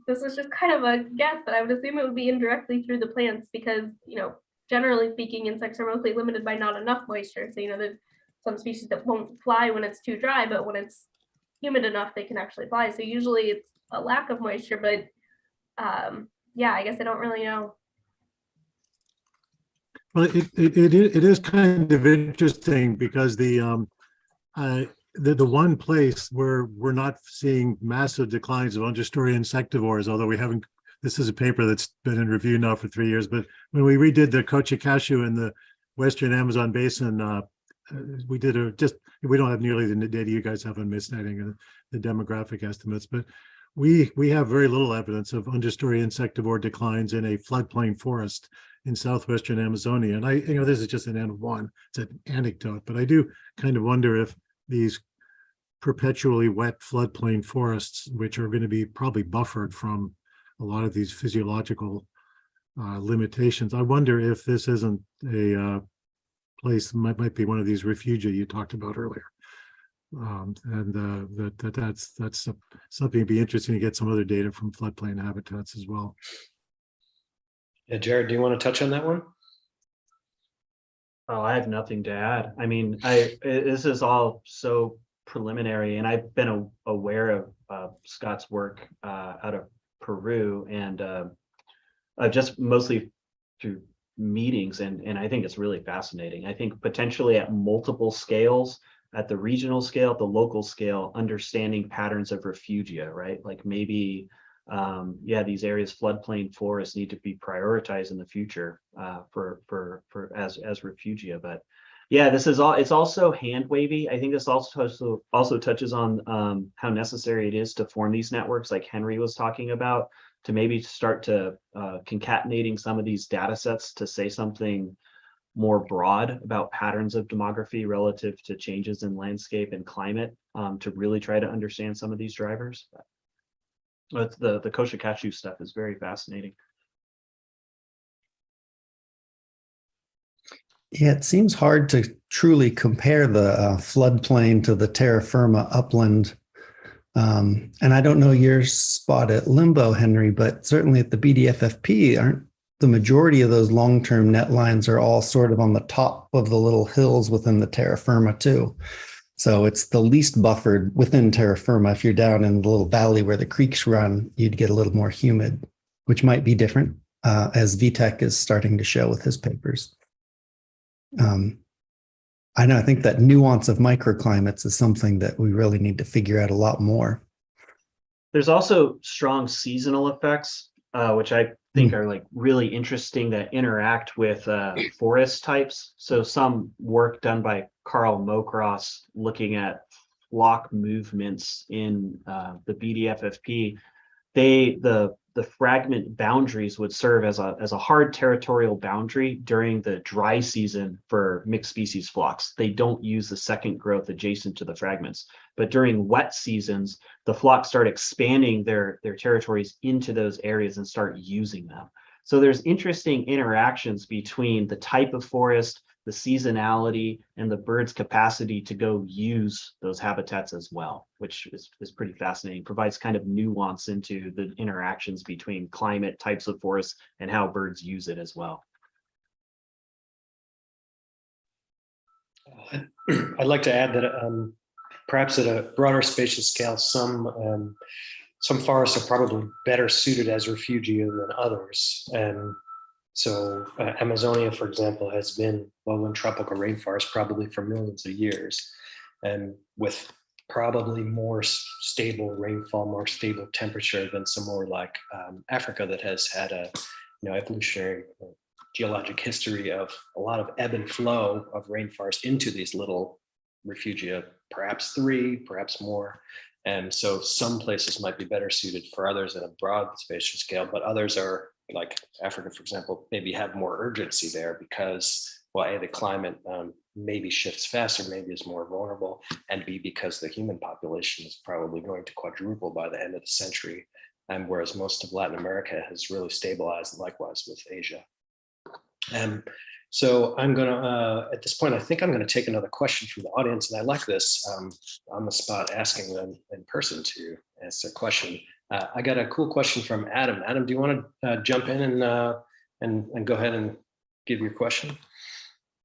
this is just kind of a guess, but I would assume it would be indirectly through the plants, because, generally speaking, insects are mostly limited by not enough moisture. So, there's some species that won't fly when it's too dry, but when it's humid enough, they can actually fly. So usually it's a lack of moisture, but yeah, I guess I don't really know. Well, it is kind of interesting, because the one place where we're not seeing massive declines of understory insectivores, although we haven't, this is a paper that's been in review now for 3 years, but when we redid the Cochicashu in the Western Amazon Basin, we don't have nearly the data you guys have on misnetting and the demographic estimates, but we have very little evidence of understory insectivore declines in a floodplain forest in southwestern Amazonia. And this is just an N of one, it's an anecdote, but I do kind of wonder if these perpetually wet floodplain forests, which are going to be probably buffered from a lot of these physiological limitations, I wonder if this isn't a place might be one of these refugia you talked about earlier. That's something to be interesting to get some other data from floodplain habitats as well. Yeah, Jared, do you want to touch on that one? Oh, I have nothing to add. I mean, this is all so preliminary, and I've been aware of Scott's work out of Peru, and just mostly through meetings, and I think it's really fascinating. I think potentially at multiple scales, at the regional scale, at the local scale, understanding patterns of refugia, right? Like maybe yeah, these areas, floodplain forests, need to be prioritized in the future as refugia. But yeah, this is all. It's also hand wavy. I think this also touches on how necessary it is to form these networks, like Henry was talking about, to maybe start to concatenating some of these data sets to say something more broad about patterns of demography relative to changes in landscape and climate, to really try to understand some of these drivers. But the Koshikachu stuff is very fascinating. Yeah, it seems hard to truly compare the floodplain to the terra firma upland. And I don't know your spot at Limbo, Henry, but certainly at the BDFFP, aren't the majority of those long-term net lines are all sort of on the top of the little hills within the terra firma too. So it's the least buffered within terra firma. If you're down in the little valley where the creeks run, you'd get a little more humid, which might be different, as VTech is starting to show with his papers. I know, I think that nuance of microclimates is something that we really need to figure out a lot more. There's also strong seasonal effects, which I think are like really interesting, that interact with forest types. So some work done by Carl Mokros looking at flock movements in the BDFFP, the fragment boundaries would serve as a hard territorial boundary during the dry season for mixed species flocks. They don't use the second growth adjacent to the fragments. But during wet seasons, the flocks start expanding their territories into those areas and start using them. So there's interesting interactions between the type of forest, the seasonality, and the bird's capacity to go use those habitats as well, which is pretty fascinating. Provides kind of nuance into the interactions between climate, types of forests, and how birds use it as well. I'd like to add that perhaps at a broader spatial scale, some forests are probably better suited as refugia than others. And so Amazonia, for example, has been lowland tropical rainforest probably for millions of years, and with probably more stable rainfall, more stable temperature than somewhere like Africa, that has had a evolutionary geologic history of a lot of ebb and flow of rainforest into these little refugia, perhaps 3, perhaps more. And so some places might be better suited for others at a broad spatial scale, but others are, like Africa, for example, maybe have more urgency there because, well, A, the climate maybe shifts faster, maybe is more vulnerable, and B, because the human population is probably going to quadruple by the end of the century, and whereas most of Latin America has really stabilized, likewise with Asia. So I'm going to, at this point, I think I'm going to take another question from the audience, and I like this on the spot, asking them in person to answer a question. I got a cool question from Adam. Adam, do you want to jump in and go ahead and give your question?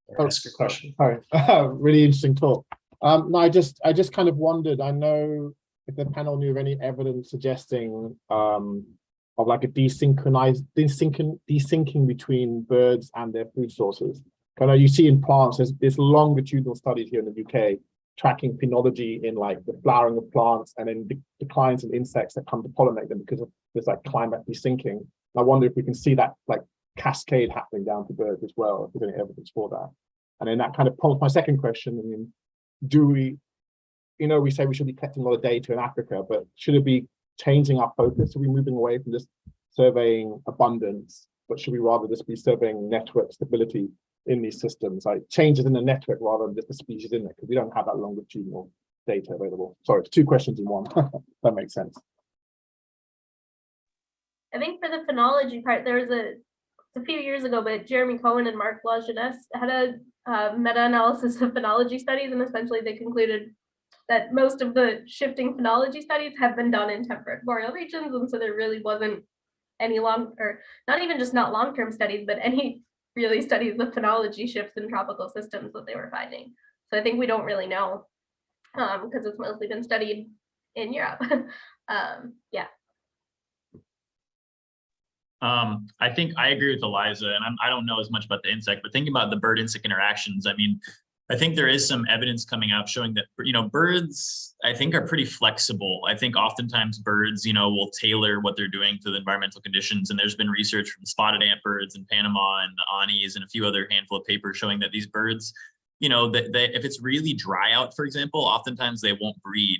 Or ask your question? Hi, really interesting talk. No, I just kind of wondered, I know if the panel knew of any evidence suggesting of like a desyncing between birds and their food sources. I know you see in plants, there's longitudinal studies here in the UK tracking phenology in like the flowering of plants and then declines in insects that come to pollinate them because of this like climate desyncing. I wonder if we can see that like cascade happening down to birds as well, if there's any evidence for that. And then that kind of prompts my second question. I mean, do we, we say we should be collecting a lot of data in Africa, but should it be changing our focus? Are we moving away from just surveying abundance, but should we rather just be surveying network stability in these systems, like changes in the network rather than just the species in it, because we don't have that longitudinal data available? Sorry, it's 2 questions in one. That makes sense. I think for the phenology part, there was a few years ago, but Jeremy Cohen and Marc Lajeunesse had a meta-analysis of phenology studies, and essentially they concluded that most of the shifting phenology studies have been done in temperate boreal regions, and so there really wasn't any or not even just not long-term studies, but any really studies of phenology shifts in tropical systems that they were finding. So I think we don't really know because it's mostly been studied in Europe. Yeah. I think I agree with Eliza, and I don't know as much about the insect, but thinking about the bird-insect interactions, I mean, I think there is some evidence coming out showing that, birds, I think, are pretty flexible. I think oftentimes birds, will tailor what they're doing to the environmental conditions. And there's been research from spotted ant birds in Panama and the Anis and a few other handful of papers showing that these birds, that if it's really dry out, for example, oftentimes they won't breed.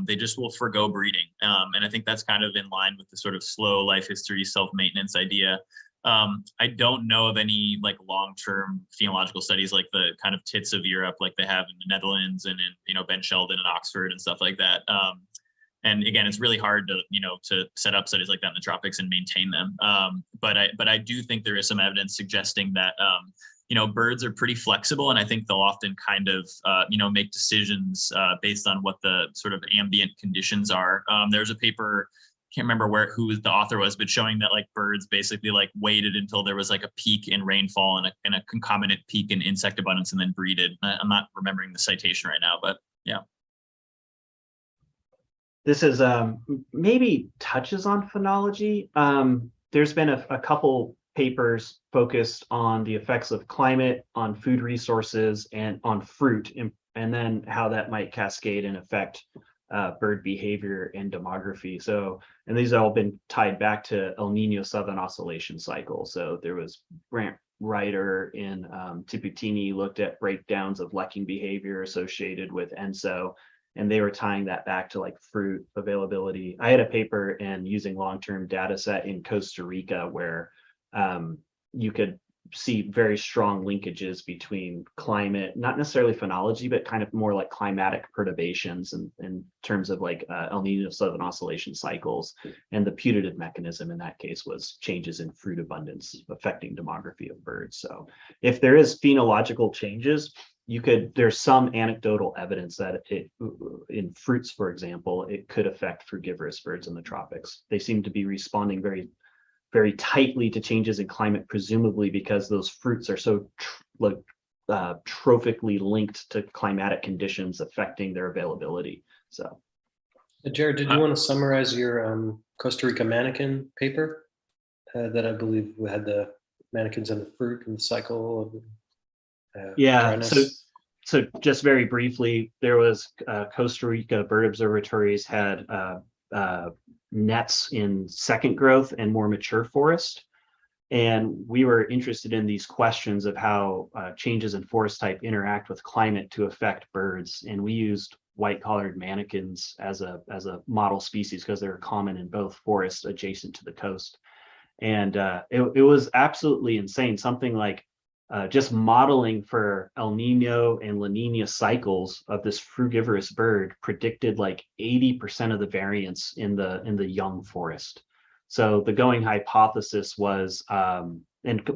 They just will forgo breeding. And I think that's kind of in line with the sort of slow life history, self-maintenance idea. I don't know of any like long-term phenological studies like the kind of tits of Europe, like they have in the Netherlands and in, Ben Sheldon and Oxford and stuff like that. And again, it's really hard to, to set up studies like that in the tropics and maintain them. But I do think there is some evidence suggesting that, birds are pretty flexible, and I think they'll often kind of, make decisions based on what the sort of ambient conditions are. There's a paper, can't remember who the author was, but showing that like birds basically like waited until there was like a peak in rainfall and a concomitant peak in insect abundance and then breeded. I'm not remembering the citation right now, but yeah. This is maybe touches on phenology. There's been a couple papers focused on the effects of climate on food resources and on fruit, and then how that might cascade and affect bird behavior and demography. So, and these have all been tied back to El Nino Southern Oscillation cycle. So there was Brant Ryder in Tiputini looked at breakdowns of lekking behavior associated with ENSO, and they were tying that back to like fruit availability. I had a paper in using long-term data set in Costa Rica where you could see very strong linkages between climate, not necessarily phenology, but kind of more like climatic perturbations in terms of like El Nino Southern Oscillation cycles. And the putative mechanism in that case was changes in fruit abundance affecting demography of birds. So if there is phenological changes, there's some anecdotal evidence that in fruits, for example, it could affect frugivorous birds in the tropics. They seem to be responding very tightly to changes in climate, presumably because those fruits are so trophically linked to climatic conditions affecting their availability. So, Jared, did you want to summarize your Costa Rica mannequin paper that I believe had the mannequins and the fruit and the cycle of dryness? So just very briefly, there was Costa Rica bird observatories had nets in second growth and more mature forest. And we were interested in these questions of how changes in forest type interact with climate to affect birds. And we used white-collared mannequins as a model species because they're common in both forests adjacent to the coast. And it was absolutely insane. Something like just modeling for El Nino and La Nina cycles of this frugivorous bird predicted like 80% of the variance in the young forest. So the going hypothesis was, and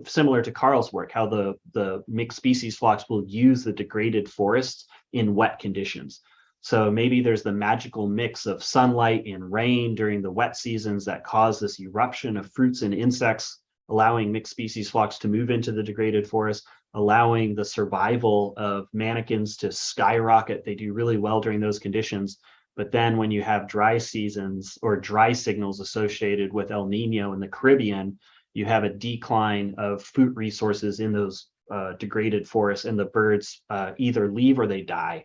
similar to Carl's work, how the mixed species flocks will use the degraded forests in wet conditions. So maybe there's the magical mix of sunlight and rain during the wet seasons that cause this eruption of fruits and insects, allowing mixed species flocks to move into the degraded forest, allowing the survival of mannequins to skyrocket. They do really well during those conditions. But then when you have dry seasons or dry signals associated with El Nino in the Caribbean, you have a decline of food resources in those degraded forests, and the birds either leave or they die.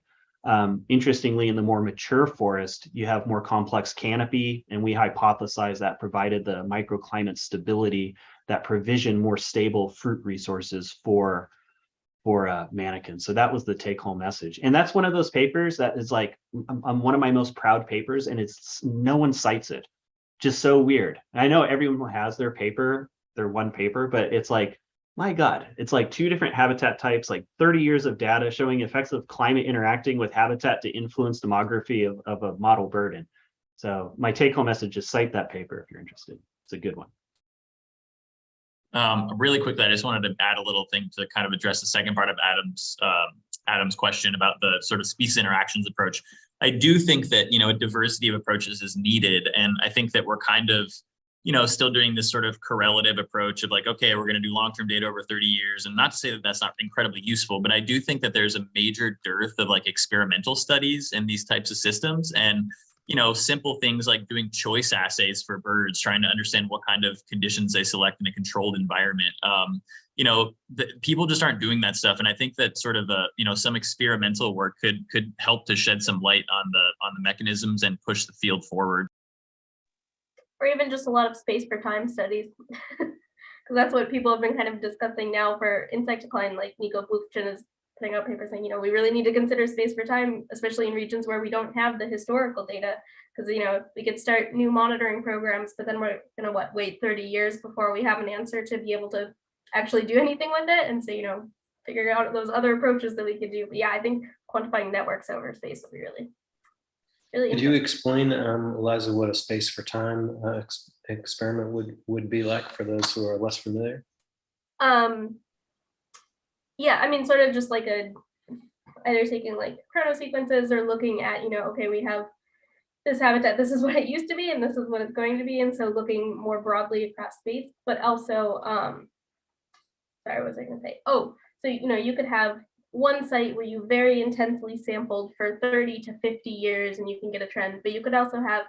Interestingly, in the more mature forest, you have more complex canopy, and we hypothesize that provided the microclimate stability that provision more stable fruit resources for mannequins. So that was the take-home message. And that's one of those papers that is like one of my most proud papers, and it's no one cites it. Just so weird. And I know everyone has their one paper, but it's like, my God, it's like 2 different habitat types, like 30 years of data showing effects of climate interacting with habitat to influence demography of a model bird. And so my take-home message is cite that paper if you're interested. It's a good one. Really quickly, I just wanted to add a little thing to kind of address the second part of Adam's question about the sort of species interactions approach. I do think that, a diversity of approaches is needed. And I think that we're kind of, still doing this sort of correlative approach of like, okay, we're going to do long-term data over 30 years. And not to say that that's not incredibly useful, but I do think that there's a major dearth of like experimental studies in these types of systems. And, simple things like doing choice assays for birds, trying to understand what kind of conditions they select in a controlled environment. People just aren't doing that stuff. And I think that sort of some experimental work could help to shed some light on the mechanisms and push the field forward. Or even just a lot of space for time studies, because that's what people have been kind of discussing now for insect decline. Like Nico Bluchchen is putting out papers saying, we really need to consider space for time, especially in regions where we don't have the historical data, because we could start new monitoring programs, but then we're gonna wait 30 years before we have an answer to be able to actually do anything with it. And so figuring out those other approaches that we could do. But yeah, I think quantifying networks over space would be really Could you explain, Eliza, what a space for time experiment would be like for those who are less familiar? Yeah, I mean, sort of just like either taking like chrono sequences or looking at, okay, we have this habitat, this is what it used to be, and this is what it's going to be. And so looking more broadly across space, but also, sorry, what was I gonna say? Oh, so, you could have one site where you very intensely sampled for 30 to 50 years and you can get a trend, but you could also have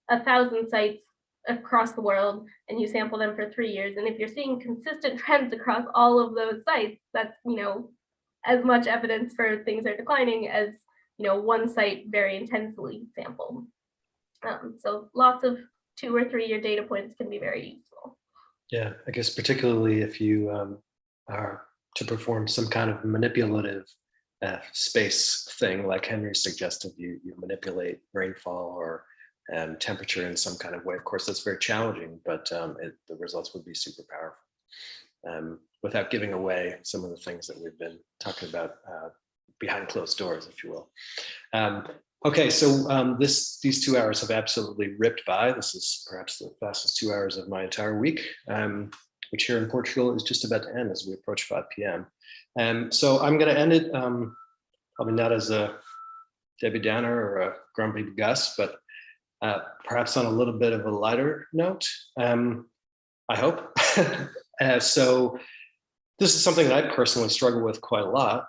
1,000 sites across the world and you sample them for 3 years. And if you're seeing consistent trends across all of those sites, that's, as much evidence for things are declining as, one site very intensely sampled. So lots of 2 or 3 year data points can be very useful. Yeah, I guess particularly if you are to perform some kind of manipulative space thing, like Henry suggested, you manipulate rainfall or temperature in some kind of way. Of course, that's very challenging, but the results would be super powerful without giving away some of the things that we've been talking about behind closed doors, if you will. Okay, so these 2 hours have absolutely ripped by. This is perhaps the fastest 2 hours of my entire week, which here in Portugal is just about to end as we approach 5 p.m. So I'm going to end it, probably not as a Debbie Downer or a grumpy Gus, but perhaps on a little bit of a lighter note, I hope. So this is something that I personally struggle with quite a lot,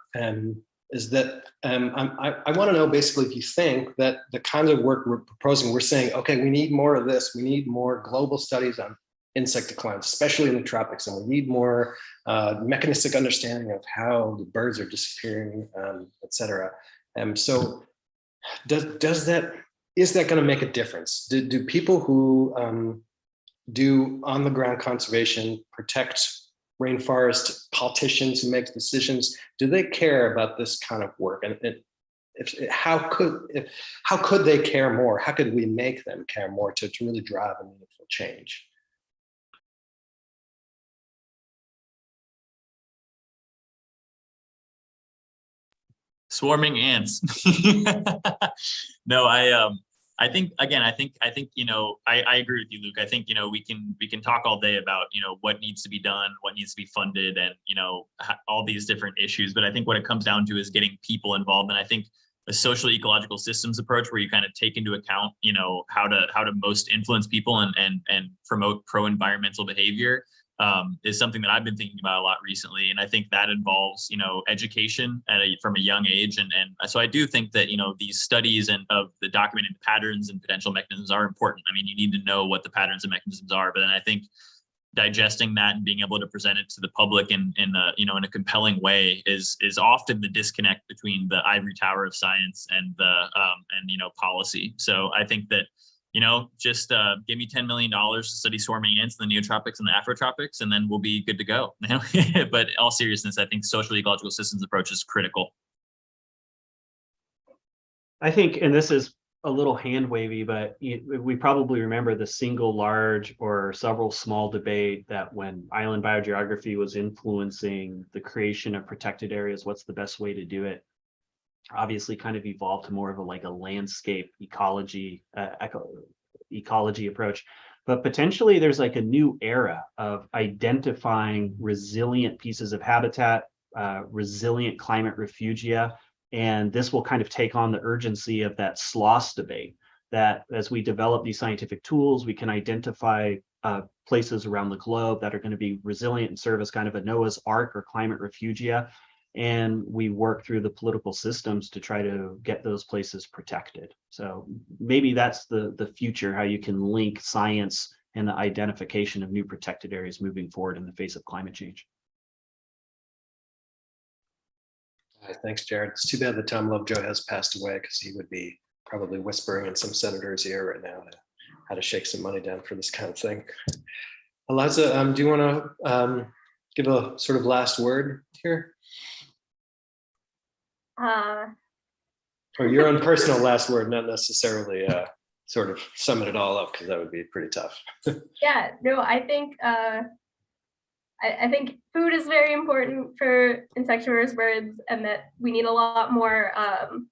is that I want to know basically if you think that the kinds of work we're proposing, we're saying, okay, we need more of this, we need more global studies on insect decline, especially in the tropics, and we need more mechanistic understanding of how the birds are disappearing, et cetera. So is that going to make a difference? Do people who do on the ground conservation, protect rainforest, politicians who make decisions, do they care about this kind of work? And how could they care more? How could we make them care more to really drive a meaningful change? Swarming ants. No, I think I agree with you, Luke. I think we can talk all day about what needs to be done, what needs to be funded, and all these different issues. But I think what it comes down to is getting people involved. And I think a social ecological systems approach where you kind of take into account how to most influence people and promote pro-environmental behavior is something that I've been thinking about a lot recently. And I think that involves, education from a young age. And so I do think that, these studies of the documented patterns and potential mechanisms are important. I mean, you need to know what the patterns and mechanisms are, but then I think digesting that and being able to present it to the public in a compelling way is often the disconnect between the ivory tower of science and policy. So I think that just give me $10 million to study swarming ants in the Neotropics and the Afrotropics, and then we'll be good to go. But in all seriousness, I think social ecological systems approach is critical. I think, and this is a little hand wavy, but we probably remember the single large or several small debate that when island biogeography was influencing the creation of protected areas, what's the best way to do it? Obviously kind of evolved to more of a landscape ecology approach, but potentially there's a new era of identifying resilient pieces of habitat, resilient climate refugia, And this will kind of take on the urgency of that SLOS debate, that as we develop these scientific tools, we can identify places around the globe that are going to be resilient and serve as kind of a Noah's Ark or climate refugia. And we work through the political systems to try to get those places protected. So maybe that's the future, how you can link science and the identification of new protected areas moving forward in the face of climate change. Thanks, Jared. It's too bad that Tom Lovejoy has passed away, because he would be probably whispering in some senator's ear right now how to shake some money down for this kind of thing. Eliza, do you want to give a sort of last word here? Or your own personal last word, not necessarily sort of sum it all up, because that would be pretty tough. Yeah, no, I think food is very important for insectivorous birds, and that we need a lot more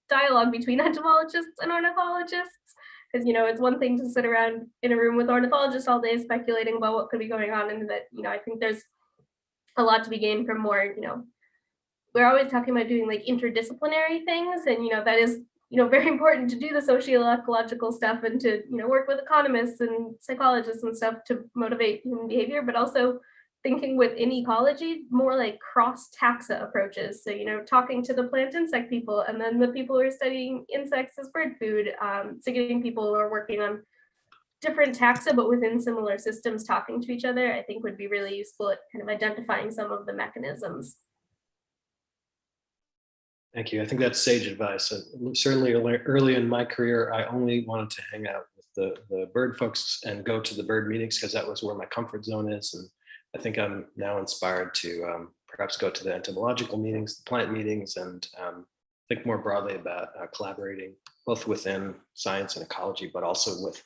dialogue between entomologists and ornithologists. Because, you know, it's one thing to sit around in a room with ornithologists all day speculating about what could be going on, and that, you know, I think there's a lot to be gained from more, you know, we're always talking about doing like interdisciplinary things, and, you know, that is, you know, very important to do the socio-ecological stuff and to, you know, work with economists and psychologists and stuff to motivate human behavior, but also thinking within ecology, more like cross-taxa approaches. So, you know, talking to the plant insect people, and then the people who are studying insects as bird food, so getting people who are working on different taxa, but within similar systems, talking to each other, I think would be really useful at kind of identifying some of the mechanisms. Thank you. I think that's sage advice. Certainly early in my career, I only wanted to hang out with the bird folks and go to the bird meetings, because that was where my comfort zone is. And I think I'm now inspired to perhaps go to the entomological meetings, the plant meetings, and think more broadly about collaborating both within science and ecology, but also with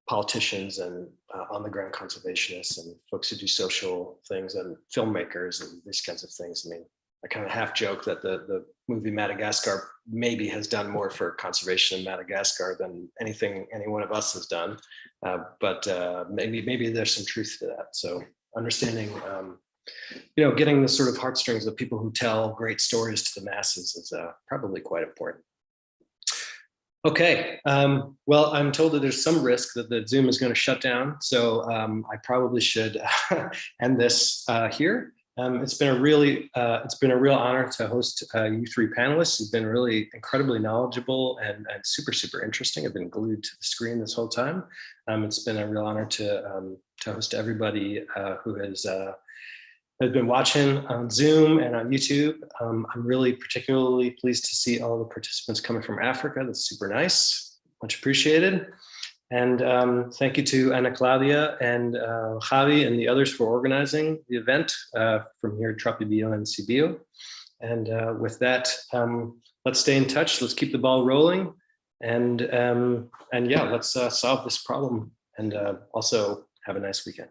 politicians and on-the-ground conservationists and folks who do social things and filmmakers and these kinds of things. I mean, I kind of half joke that the movie Madagascar maybe has done more for conservation in Madagascar than anything any one of us has done. But maybe there's some truth to that. So understanding, you know, getting the sort of heartstrings of people who tell great stories to the masses is probably quite important. Okay, well, I'm told that there's some risk that the Zoom is going to shut down. So I probably should end this here. It's been a real honor to host you three panelists. You've been really incredibly knowledgeable and super interesting. I've been glued to the screen this whole time. It's been a real honor to host everybody who has been watching on Zoom and on YouTube. I'm really particularly pleased to see all the participants coming from Africa. That's super nice, much appreciated. And thank you to Ana Claudia and Javi and the others for organizing the event from here at Tropibio and Cibio. And with that, let's stay in touch. Let's keep the ball rolling. And yeah, let's solve this problem, and also have a nice weekend.